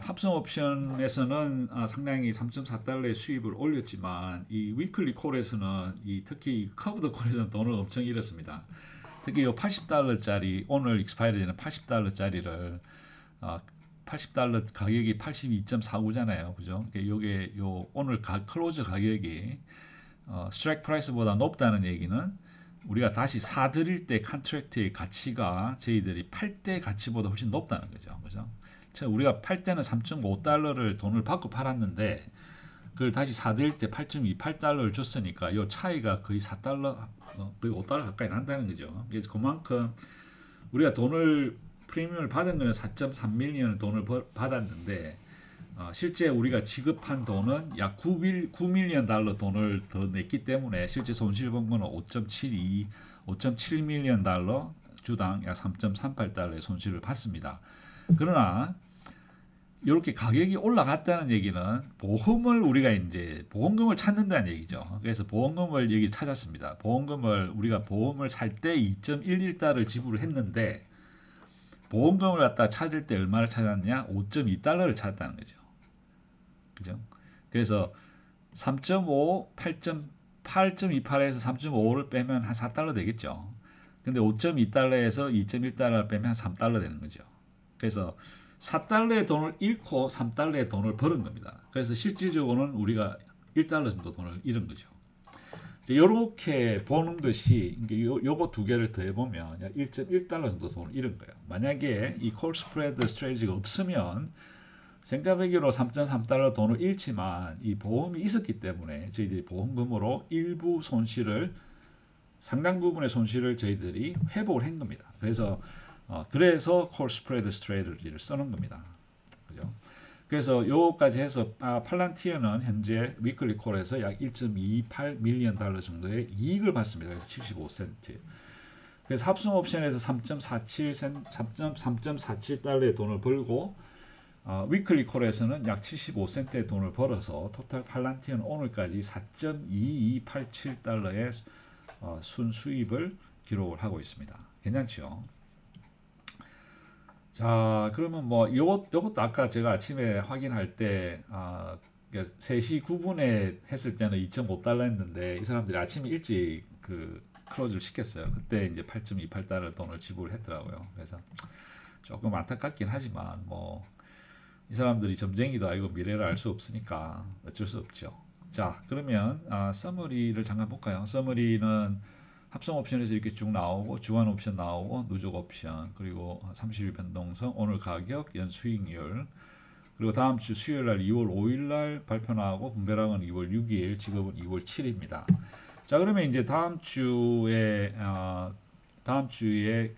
합성 옵션에서는 상당히 3.4달러의 수입을 올렸지만 이 위클리 콜에서는 특히 커브드 콜에서는 돈을 엄청 잃었습니다. 특히 이 80달러짜리 오늘 익스파이리 되는 80달러짜리를 80달러 가격이 82.49잖아요. 그죠? 요게 오늘 클로즈 가격이 스트라이크 프라이스보다 높다는 얘기는 우리가 다시 사들일 때 컨트랙트의 가치가 저희들이 팔 때 가치보다 훨씬 높다는 거죠. 그죠? 우리가 팔 때는 3.5달러를 돈을 받고 팔았는데 그걸 다시 사들일 때 8.28달러를 줬으니까 이 차이가 거의 4달러, 거의 5달러 가까이 난다는 거죠. 그래서 그만큼 우리가 돈을 프리미엄을 받은 거는 4.3밀리언 돈을 받았는데 실제 우리가 지급한 돈은 약 9밀리언 달러 돈을 더 냈기 때문에 실제 손실 본 거는 5.7밀리언 달러 주당 약 3.38달러의 손실을 받습니다. 그러나 이렇게 가격이 올라갔다는 얘기는 보험을 우리가 이제 보험금을 찾는다는 얘기죠. 그래서 보험금을 여기 찾았습니다. 우리가 보험을 살 때 2.11달러를 지불을 했는데 보험금을 갖다 찾을 때 얼마를 찾았냐? 5.2달러를 찾았다는 거죠. 그죠? 그래서 3.5, 8.28에서 3.5를 빼면 한 4달러 되겠죠. 근데 5.2달러에서 2.1달러를 빼면 한 3달러 되는 거죠. 그래서 4달러의 돈을 잃고 3달러의 돈을 버는 겁니다. 그래서 실질적으로는 우리가 1달러 정도 돈을 잃은 거죠. 이렇게 보는 것이 요거 두 개를 더해보면 약 1.1달러 정도 돈을 잃은 거예요. 만약에 이 콜 스프레드 스트레이지가 없으면 생자배기로 3.3달러 돈을 잃지만 이 보험이 있었기 때문에 저희들이 보험금으로 일부 손실을 상당 부분의 손실을 저희들이 회복을 한 겁니다. 그래서 콜 스프레드 스트레이지를 쓰는 겁니다. 그죠? 그래서 요거까지 해서 팔란티어는 현재 위클리 콜에서 약 1.28밀리언 달러 정도의 이익을 받습니다. 그래서 75센트. 그래서 합성 옵션에서 3.47달러의 돈을 벌고 위클리 콜에서는 약 75센트의 돈을 벌어서 토탈 팔란티어는 오늘까지 4.2287달러의 순수입을 기록을 하고 있습니다. 괜찮죠? 자, 그러면 뭐 요것도 아까 제가 아침에 확인할 때 3시 9분에 했을 때는 2.5달러 했는데 이 사람들이 아침에 일찍 그 클로즈를 시켰어요. 그때 이제 8.28달러 돈을 지불을 했더라고요. 그래서 조금 안타깝긴 하지만 뭐 이 사람들이 점쟁이도 아니고 미래를 알 수 없으니까 어쩔 수 없죠. 자, 그러면 서머리를 잠깐 볼까요? 서머리는 합성 옵션에서 이렇게 쭉 나오고 주간 옵션 나오고 누적 옵션 그리고 30일 변동성 오늘 가격 연수익률 그리고 다음 주 수요일 날 2월 5일 날 발표 나오고 분배량은 2월 6일 지급은 2월 7일입니다. 자, 그러면 이제 다음 주에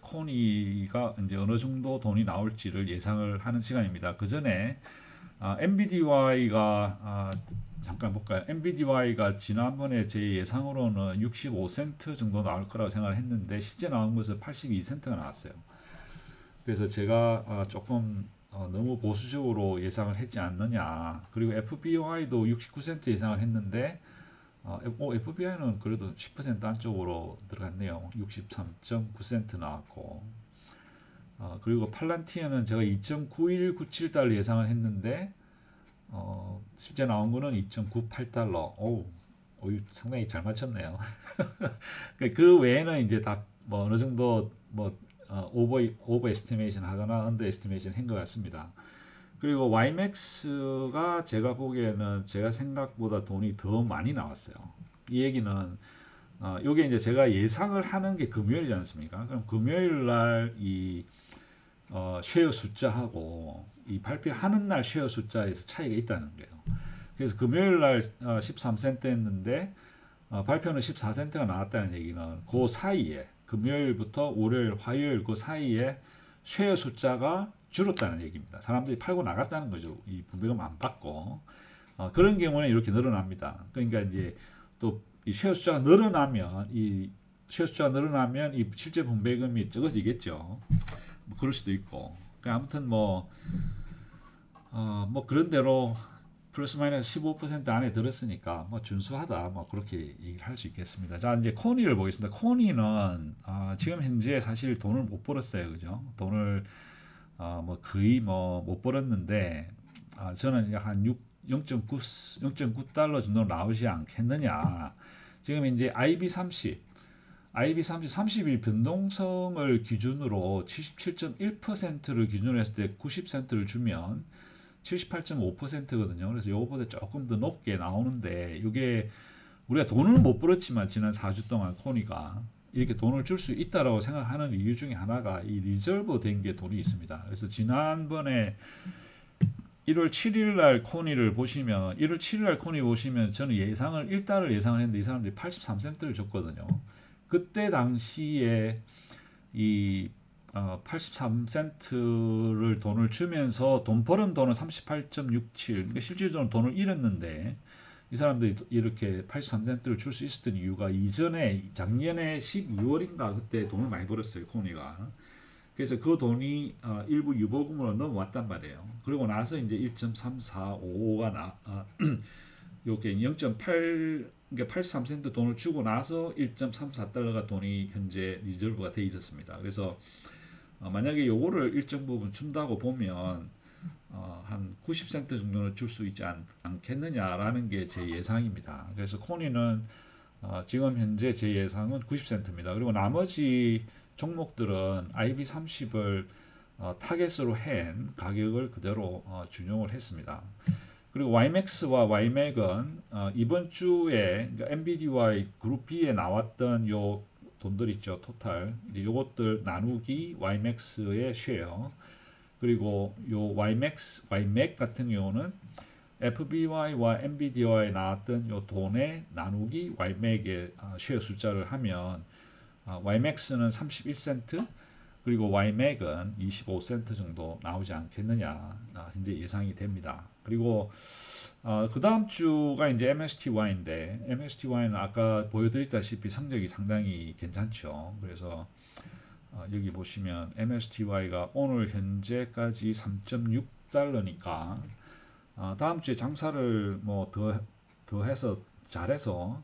코니가 이제 어느 정도 돈이 나올지를 예상을 하는 시간입니다. 그 전에 MBDY가 잠깐 볼까요? MBDY가 지난번에 제 예상으로는 65센트 정도 나올 거라고 생각을 했는데 실제 나온 것은 82센트가 나왔어요. 그래서 제가 조금 너무 보수적으로 예상을 했지 않느냐. 그리고 FBY도 69센트 예상을 했는데 FBI는 그래도 10% 안쪽으로 들어갔네요. 63.9센트 나왔고 그리고 팔란티어는 제가 2.9197달러 예상을 했는데 실제 나온 거는 2.98달러. 상당히 잘 맞췄네요. 그 외에는 이제 다 뭐 어느 정도 뭐 오버 에스티메이션 하거나 언더 에스티메이션 한 것 같습니다. 그리고 YMAX가 제가 보기에는 제가 생각보다 돈이 더 많이 나왔어요. 이 얘기는 요게 이제 제가 예상을 하는 게 금요일이지 않습니까? 그럼 금요일 날이 쉐어 숫자하고 이 발표하는 날 쉐어 숫자에서 차이가 있다는 거예요. 그래서 금요일 날 13센트였는데 발표는 14센트가 나왔다는 얘기는 그 사이에 금요일부터 월요일, 화요일 그 사이에 쉐어 숫자가 줄었다는 얘기입니다. 사람들이 팔고 나갔다는 거죠. 이 분배금 안 받고 그런 경우는 이렇게 늘어납니다. 그러니까 이제 또 이 쉐어 숫자가 늘어나면 이 실제 분배금이 적어지겠죠. 뭐 그럴 수도 있고. 아무튼 뭐 그런 대로 플러스 마이너스 15% 안에 들었으니까 뭐 준수하다 뭐 그렇게 얘기를 할 수 있겠습니다. 자, 이제 코니를 보겠습니다. 코니는 지금 현재 사실 돈을 못 벌었어요. 그죠? 돈을 뭐 거의 뭐 못 벌었는데 저는 약 한 0.9달러 정도 나오지 않겠느냐. 지금 이제 IB30 30일 변동성을 기준으로 77.1%를 기준으로 했을 때 90센트를 주면 78.5%거든요. 그래서 이거보다 조금 더 높게 나오는데 이게 우리가 돈을 못 벌었지만 지난 4주 동안 코니가 이렇게 돈을 줄 수 있다라고 생각하는 이유 중에 하나가 이 리저브 된 게 돈이 있습니다. 그래서 지난번에 1월 7일 날 코니를 보시면 저는 예상을 1달을 예상을 했는데 이 사람들이 83센트를 줬거든요. 그때 당시에 이 83센트를 돈을 주면서 돈 벌은 돈은 38.67. 그러니까 실질적으로 돈을 잃었는데 이 사람들이 이렇게 83센트를 줄 수 있었던 이유가 이전에 작년에 12월인가 그때 돈을 많이 벌었어요, 코니가. 그래서 그 돈이 일부 유보금으로 넘어왔단 말이에요. 그리고 나서 이제 1.3455가 요게 0.8 그러니까 83센트 돈을 주고 나서 1.34달러가 돈이 현재 리저브가 돼 있었습니다. 그래서 만약에 요거를 일정 부분 준다고 보면 한 90센트 정도는 줄 수 있지 않겠느냐라는 게 제 예상입니다. 그래서 코니는 지금 현재 제 예상은 90센트입니다. 그리고 나머지 종목들은 IB30을 타겟으로 한 가격을 그대로 준용을 했습니다. 그리고 YMAX와 YMAC은 이번 주에 그러니까 NVDY 그룹 B에 나왔던 요 돈들 있죠. 토탈. 요것들 나누기 YMAX의 쉐어. 그리고 요 YMAC 같은 경우는 FBY와 NVDY에 나왔던 요 돈의 나누기 YMAC의 쉐어 숫자를 하면 YMAX는 31센트 그리고 YMAC은 25센트 정도 나오지 않겠느냐 현재 예상이 됩니다. 그리고 그 다음 주가 이제 MSTY인데 MSTY는 아까 보여드렸다시피 성적이 상당히 괜찮죠. 그래서 여기 보시면 MSTY가 오늘 현재까지 3.6달러니까 다음 주에 장사를 뭐 더 해서 잘해서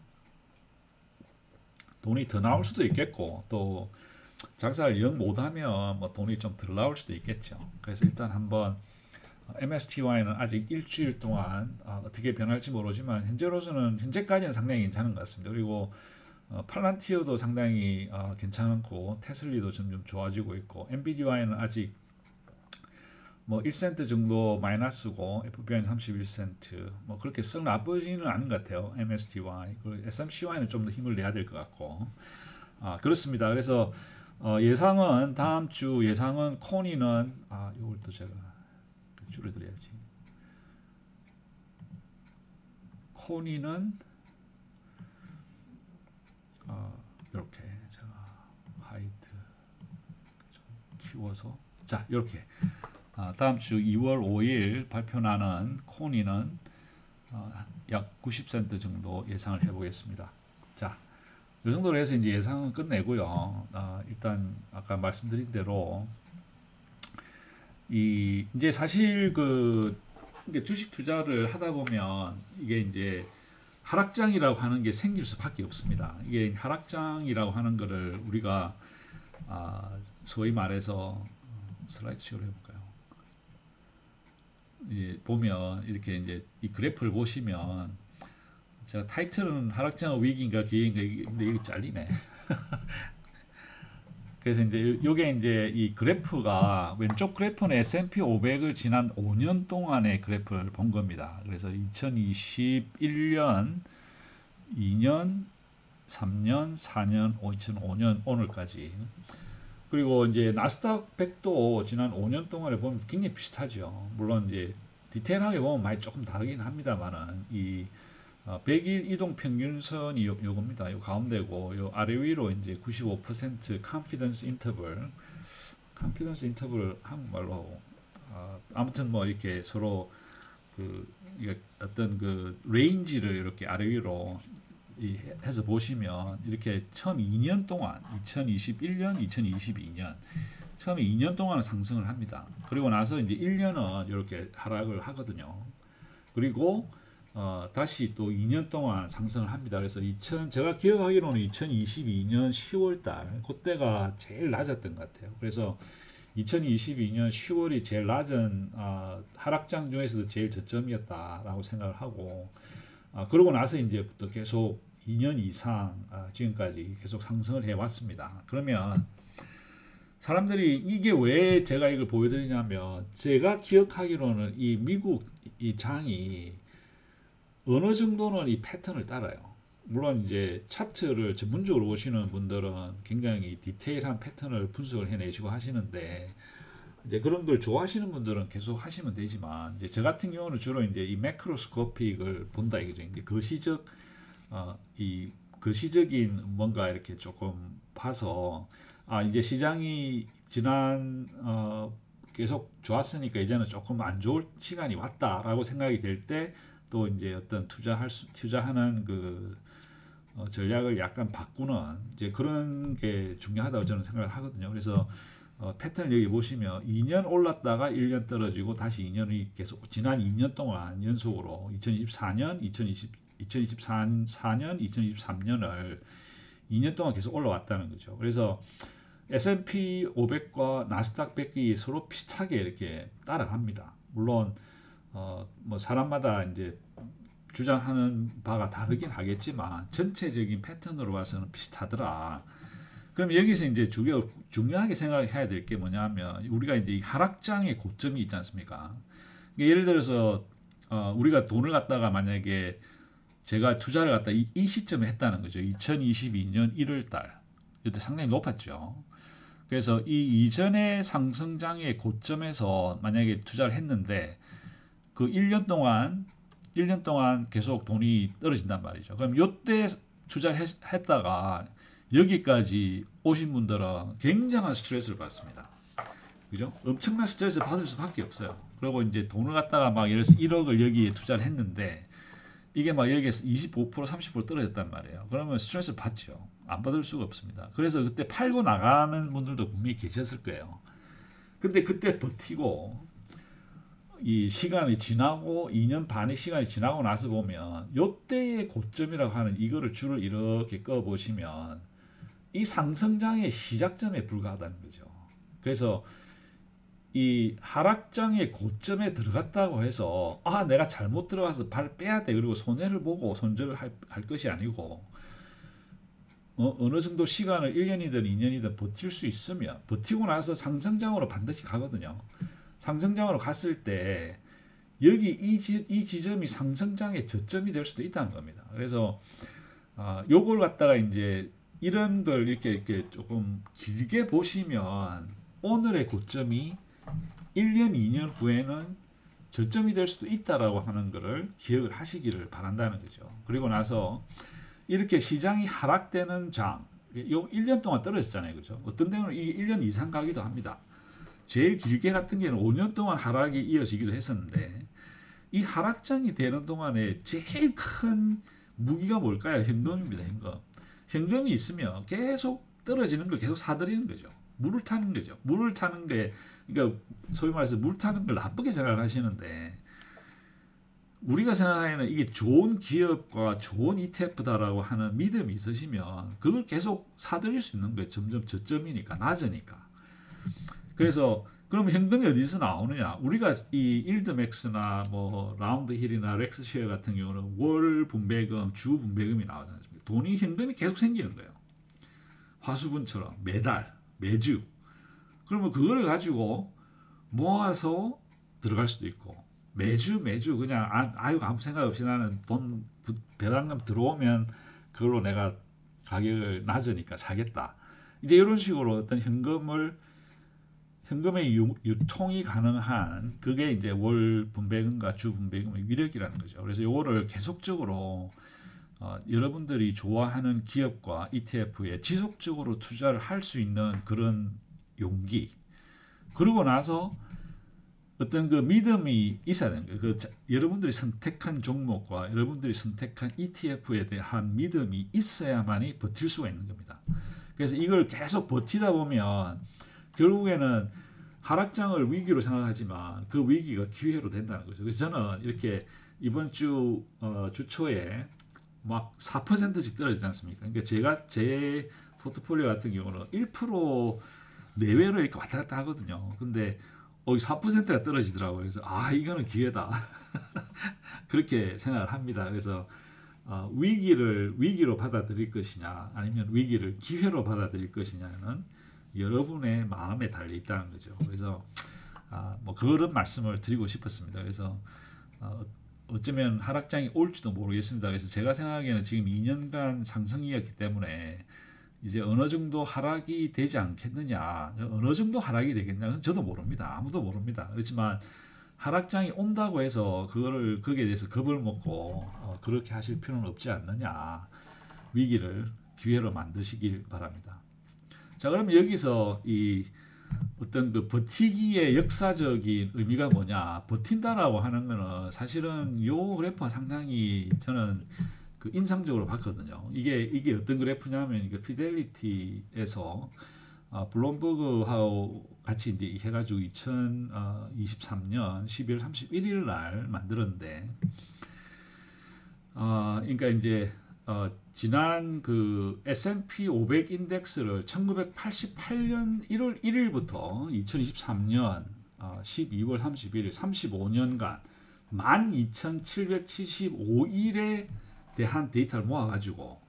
돈이 더 나올 수도 있겠고 또 장사를 영 못하면 뭐 돈이 좀 덜 나올 수도 있겠죠. 그래서 일단 한번 MSTY는 아직 일주일 동안 어떻게 변할지 모르지만 현재까지는 상당히 괜찮은 것 같습니다. 그리고 팔란티어도 상당히 괜찮고 테슬리도 점점 좋아지고 있고 NVDY는 아직 뭐 1센트 정도 마이너스고 FBI는 31센트 뭐 그렇게 썩 나쁘지는 않은 것 같아요. MSTY 그리고 SMCY는 좀 더 힘을 내야 될 것 같고 그렇습니다. 그래서 예상은 다음 주 예상은 코니는 이걸 또 제가 줄여드려야지. 코니는 이렇게 제가 하이드 좀 키워서 자 이렇게 다음 주 2월 5일 발표나는 코니는 약 90센트 정도 예상을 해보겠습니다. 자, 이 정도로 해서 이제 예상은 끝내고요. 일단 아까 말씀드린 대로 이제 사실 주식 투자를 하다 보면 이게 이제 하락장이라고 하는 게 생길 수밖에 없습니다. 이게 하락장이라고 하는 거를 우리가 소위 말해서 슬라이드 쇼를 해볼까요? 예, 보면 이렇게 이제 이 그래프를 보시면 제가 타이틀은 하락장의 위기인가 기회인가 근데 이게 잘리네. 그래서 이제 요게 이제 이 그래프가 왼쪽 그래프는 S&P 500을 지난 5년 동안의 그래프를 본 겁니다. 그래서 2021년, 2년, 3년, 4년, 2005년 오늘까지. 그리고 이제 나스닥 100도 지난 5년 동안에 보면 굉장히 비슷하죠. 물론 이제 디테일하게 보면 많이 조금 다르긴 합니다만은 이 100일 이동 평균선이 요겁니다. 요 가운데고 요 아래 위로 이제 95% confidence interval, confidence interval 한국말로 아무튼 뭐 이렇게 서로 그 어떤 그 레인지를 이렇게 아래 위로 해서 보시면 이렇게 처음 2년 동안 2021년, 2022년 처음에 2년 동안은 상승을 합니다. 그리고 나서 이제 1년은 이렇게 하락을 하거든요. 그리고 다시 또 2년 동안 상승을 합니다. 그래서 제가 기억하기로는 2022년 10월 달 그때가 제일 낮았던 것 같아요. 그래서 2022년 10월이 제일 낮은 하락장 중에서도 제일 저점이었다라고 생각을 하고 그러고 나서 이제부터 계속 2년 이상 지금까지 계속 상승을 해왔습니다. 그러면 사람들이 이게 왜 제가 이걸 보여드리냐면 제가 기억하기로는 이 미국 이 장이 어느 정도는 이 패턴을 따라요. 물론 이제 차트를 전문적으로 보시는 분들은 굉장히 디테일한 패턴을 분석을 해내시고 하시는데 이제 그런 걸 좋아하시는 분들은 계속 하시면 되지만 이제 저 같은 경우는 주로 이제 이 매크로스코픽을 본다 이거죠. 이제 이 거시적인 뭔가 이렇게 조금 봐서 이제 시장이 지난 계속 좋았으니까 이제는 조금 안 좋을 시간이 왔다라고 생각이 될 때 또 이제 어떤 투자하는 그 전략을 약간 바꾸는 이제 그런 게 중요하다고 저는 생각을 하거든요. 그래서 패턴을 여기 보시면 2년 올랐다가 1년 떨어지고 다시 2년이 계속 지난 2년 동안 연속으로 2024년, 2024년, 2023년을 2년 동안 계속 올라왔다는 거죠. 그래서 S&P 500과 나스닥 100이 서로 비슷하게 이렇게 따라갑니다. 물론 뭐 사람마다 이제 주장하는 바가 다르긴 하겠지만 전체적인 패턴으로 봐서는 비슷하더라. 그럼 여기서 이제 중요하게 생각해야 될 게 뭐냐면 우리가 이제 이 하락장의 고점이 있지 않습니까? 예를 들어서 우리가 돈을 갖다가 만약에 제가 투자를 갖다 이 시점에 했다는 거죠. 2022년 1월 달. 이때 상당히 높았죠. 그래서 이 이전의 상승장의 고점에서 만약에 투자를 했는데 그 1년 동안 계속 돈이 떨어진단 말이죠. 그럼 이때 투자를 했다가 여기까지 오신 분들은 굉장한 스트레스를 받습니다. 그죠? 엄청난 스트레스를 받을 수밖에 없어요. 그리고 이제 돈을 갖다가 막 예를 들어서 1억을 여기에 투자를 했는데 이게 막 여기에서 25% 30% 떨어졌단 말이에요. 그러면 스트레스 받죠. 안 받을 수가 없습니다. 그래서 그때 팔고 나가는 분들도 분명히 계셨을 거예요. 근데 그때 버티고 이 시간이 지나고 2년 반의 시간이 지나고 나서 보면 요때의 고점이라고 하는 이거를 줄을 이렇게 꺼 보시면 이 상승장의 시작점에 불과하다는 거죠. 그래서 이 하락장의 고점에 들어갔다고 해서 내가 잘못 들어가서 발 빼야 돼 그리고 손해를 보고 손절을 할 것이 아니고 어느 정도 시간을 1년이든 2년이든 버틸 수 있으면 버티고 나서 상승장으로 반드시 가거든요. 상승장으로 갔을 때 여기 이 지점이 상승장의 저점이 될 수도 있다는 겁니다. 그래서 요걸 갖다가 이제 이런 걸 이렇게 조금 길게 보시면 오늘의 고점이 1년, 2년 후에는 저점이 될 수도 있다라고 하는 것을 기억을 하시기를 바란다는 거죠. 그리고 나서 이렇게 시장이 하락되는 장, 요 1년 동안 떨어졌잖아요. 그죠? 어떤 데는 이게 1년 이상 가기도 합니다. 제일 길게 같은 경우는 5년 동안 하락이 이어지기도 했었는데 이 하락장이 되는 동안에 제일 큰 무기가 뭘까요? 현금입니다. 현금이 있으면 계속 떨어지는 걸 계속 사들이는 거죠. 물을 타는 거죠. 물을 타는 게 그러니까 소위 말해서 물 타는 걸 나쁘게 생각을 하시는데 우리가 생각하기에는 이게 좋은 기업과 좋은 ETF다라고 하는 믿음이 있으시면 그걸 계속 사들일 수 있는 거예요. 점점 저점이니까 낮으니까. 그래서 그러면 현금이 어디서 나오느냐? 우리가 이 일드맥스나 뭐 라운드힐이나 렉스쉐어 같은 경우는 월 분배금, 주 분배금이 나오지 않습니까? 돈이 현금이 계속 생기는 거예요. 화수분처럼 매달, 매주. 그러면 그걸 가지고 모아서 들어갈 수도 있고 매주 그냥 아유 아무 생각 없이 나는 돈 배당금 들어오면 그걸로 내가 가격을 낮으니까 사겠다. 이제 이런 식으로 어떤 현금의 유통이 가능한 그게 이제 월 분배금과 주 분배금의 위력이라는 거죠. 그래서 이거를 계속적으로 여러분들이 좋아하는 기업과 ETF에 지속적으로 투자를 할 수 있는 그런 용기. 그러고 나서 어떤 그 믿음이 있어야 되는 거예요. 여러분들이 선택한 종목과 여러분들이 선택한 ETF에 대한 믿음이 있어야만이 버틸 수가 있는 겁니다. 그래서 이걸 계속 버티다 보면 결국에는 하락장을 위기로 생각하지만 그 위기가 기회로 된다는 거죠. 그래서 저는 이렇게 이번 주 주초에 막 4%씩 떨어지지 않습니까? 그러니까 제 포트폴리오 같은 경우는 1% 내외로 이렇게 왔다 갔다 하거든요. 근데 4%가 떨어지더라고요. 그래서 이거는 기회다. 그렇게 생각을 합니다. 그래서 위기로 받아들일 것이냐 아니면 위기를 기회로 받아들일 것이냐는 여러분의 마음에 달려 있다는 거죠. 그래서 뭐 그런 말씀을 드리고 싶었습니다. 그래서 어쩌면 하락장이 올지도 모르겠습니다. 그래서 제가 생각하기에는 지금 2년간 상승이었기 때문에 이제 어느 정도 하락이 되지 않겠느냐, 어느 정도 하락이 되겠냐, 저도 모릅니다. 아무도 모릅니다. 그렇지만 하락장이 온다고 해서 거기에 대해서 겁을 먹고 그렇게 하실 필요는 없지 않느냐. 위기를 기회로 만드시길 바랍니다. 자, 그러면 여기서 이 어떤 그 버티기의 역사적인 의미가 뭐냐? 버틴다라고 하는 거는 사실은 요 그래프가 상당히 저는 그 인상적으로 봤거든요. 이게 어떤 그래프냐면 이게 피델리티에서 블룸버그하고 같이 이제 해가지고 2023년 12월 31일 날 만들었는데, 그러니까 이제 지난 그 S&P 500 인덱스를 1988년 1월 1일부터 2023년 12월 31일 35년간 12,775일에 대한 데이터를 모아가지고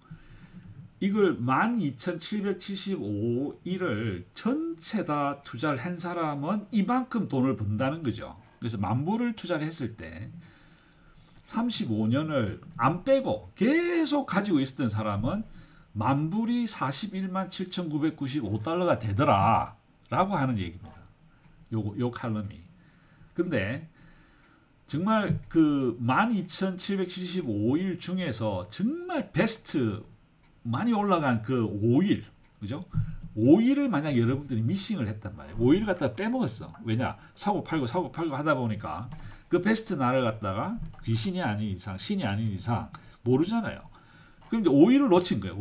이걸 12,775일을 전체 다 투자를 한 사람은 이만큼 돈을 번다는 거죠. 그래서 만불을 투자를 했을 때 35년을 안 빼고 계속 가지고 있었던 사람은 만불이 41만 7,995달러가 되더라 라고 하는 얘기입니다. 요 칼럼이. 근데 정말 그 12,775일 중에서 정말 베스트 많이 올라간 그 5일, 그죠? 5일을 만약 여러분들이 미싱을 했단 말이에요. 5일 갖다가 빼먹었어. 왜냐? 사고 팔고 하다 보니까 그 베스트 날을 갖다가 귀신이 아닌 이상, 신이 아닌 이상 모르잖아요. 그럼 이제 5일을 놓친 거예요.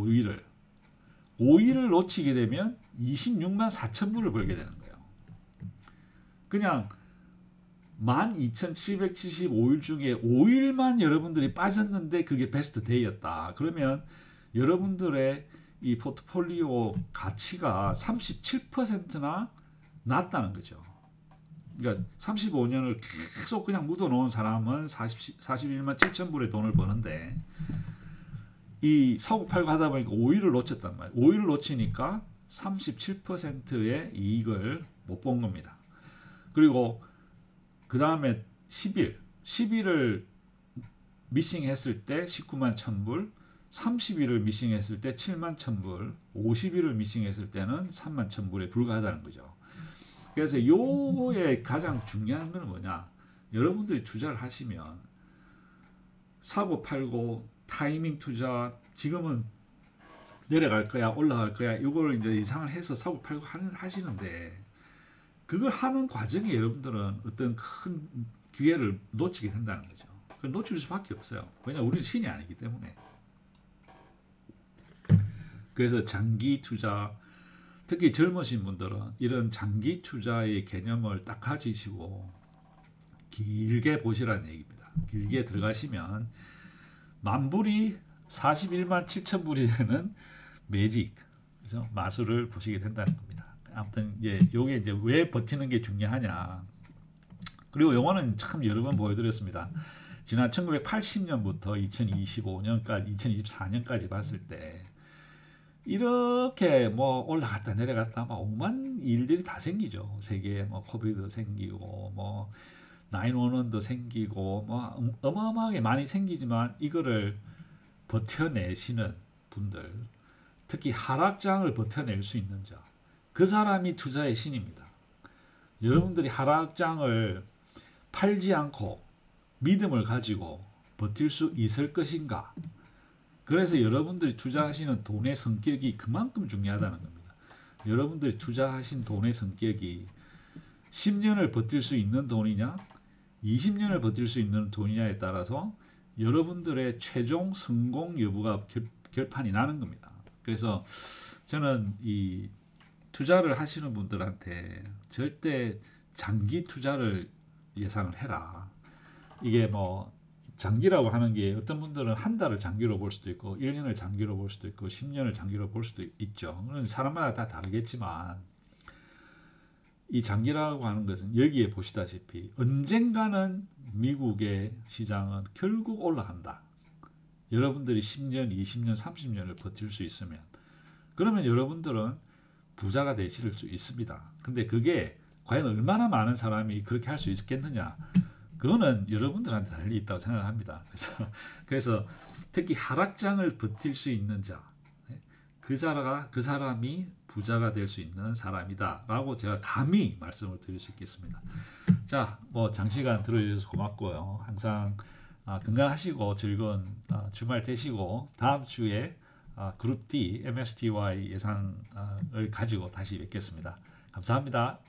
5일을 놓치게 되면 26만 4천 불을 벌게 되는 거예요. 그냥 12,775일 중에 5일만 여러분들이 빠졌는데 그게 베스트 데이였다. 그러면 여러분들의 이 포트폴리오 가치가 37%나 낮다는 거죠. 그러니까 35년을 계속 그냥 묻어놓은 사람은 41만 7천 불의 돈을 버는데 이 사고 팔고 하다 보니까 5일을 놓쳤단 말이에요. 5일을 놓치니까 37%의 이익을 못 본 겁니다. 그리고 그 다음에 10일을 미싱했을 때 19만 1,000불, 30일을 미싱했을 때 7만 1,000불, 50일을 미싱했을 때는 3만 1,000불에 불과하다는 거죠. 그래서 요거의 가장 중요한 건 뭐냐? 여러분들이 투자를 하시면 사고 팔고 타이밍 투자, 지금은 내려갈 거야, 올라갈 거야, 이걸 이제 예상을 해서 사고 팔고 하시는데 그걸 하는 과정에 여러분들은 어떤 큰 기회를 놓치게 된다는 거죠. 놓칠 수밖에 없어요. 왜냐하면 우리는 신이 아니기 때문에. 그래서 장기 투자, 특히 젊으신 분들은 이런 장기 투자의 개념을 딱 가지시고 길게 보시라는 얘기입니다. 길게 들어가시면 만불이 41만 7천 불이 되는 매직, 그래서 마술을 보시게 된다는 겁니다. 아무튼 이제 요게 이제 왜 버티는 게 중요하냐. 그리고 요거는 참 여러 번 보여드렸습니다. 지난 1980년부터 2025년까지 2024년까지 봤을 때 이렇게 뭐 올라갔다 내려갔다 막 오만 일들이 다 생기죠. 세계에 뭐 코비드 생기고 뭐 911도 생기고 뭐 어마어마하게 많이 생기지만 이거를 버텨내시는 분들, 특히 하락장을 버텨낼 수 있는 자, 그 사람이 투자의 신입니다. 여러분들이 하락장을 팔지 않고 믿음을 가지고 버틸 수 있을 것인가? 그래서 여러분들이 투자하시는 돈의 성격이 그만큼 중요하다는 겁니다. 여러분들이 투자하신 돈의 성격이 10년을 버틸 수 있는 돈이냐, 20년을 버틸 수 있는 돈이냐에 따라서 여러분들의 최종 성공 여부가 결판이 나는 겁니다. 그래서 저는 이 투자를 하시는 분들한테 절대 장기 투자를 예상을 해라. 이게 뭐 장기라고 하는 게 어떤 분들은 한 달을 장기로 볼 수도 있고 1년을 장기로 볼 수도 있고 10년을 장기로 볼 수도 있죠. 사람마다 다 다르겠지만 이 장기라고 하는 것은 여기에 보시다시피 언젠가는 미국의 시장은 결국 올라간다. 여러분들이 10년, 20년, 30년을 버틸 수 있으면 그러면 여러분들은 부자가 되실 수 있습니다. 근데 그게 과연 얼마나 많은 사람이 그렇게 할 수 있겠느냐? 그거는 여러분들한테 달리 있다고 생각합니다. 그래서 특히 하락장을 버틸 수 있는 자, 그 사람이 부자가 될 수 있는 사람이다라고 제가 감히 말씀을 드릴 수 있겠습니다. 자, 뭐 장시간 들어주셔서 고맙고요. 항상 건강하시고 즐거운 주말 되시고 다음 주에 그룹 D, MSTY 예상을 가지고 다시 뵙겠습니다. 감사합니다.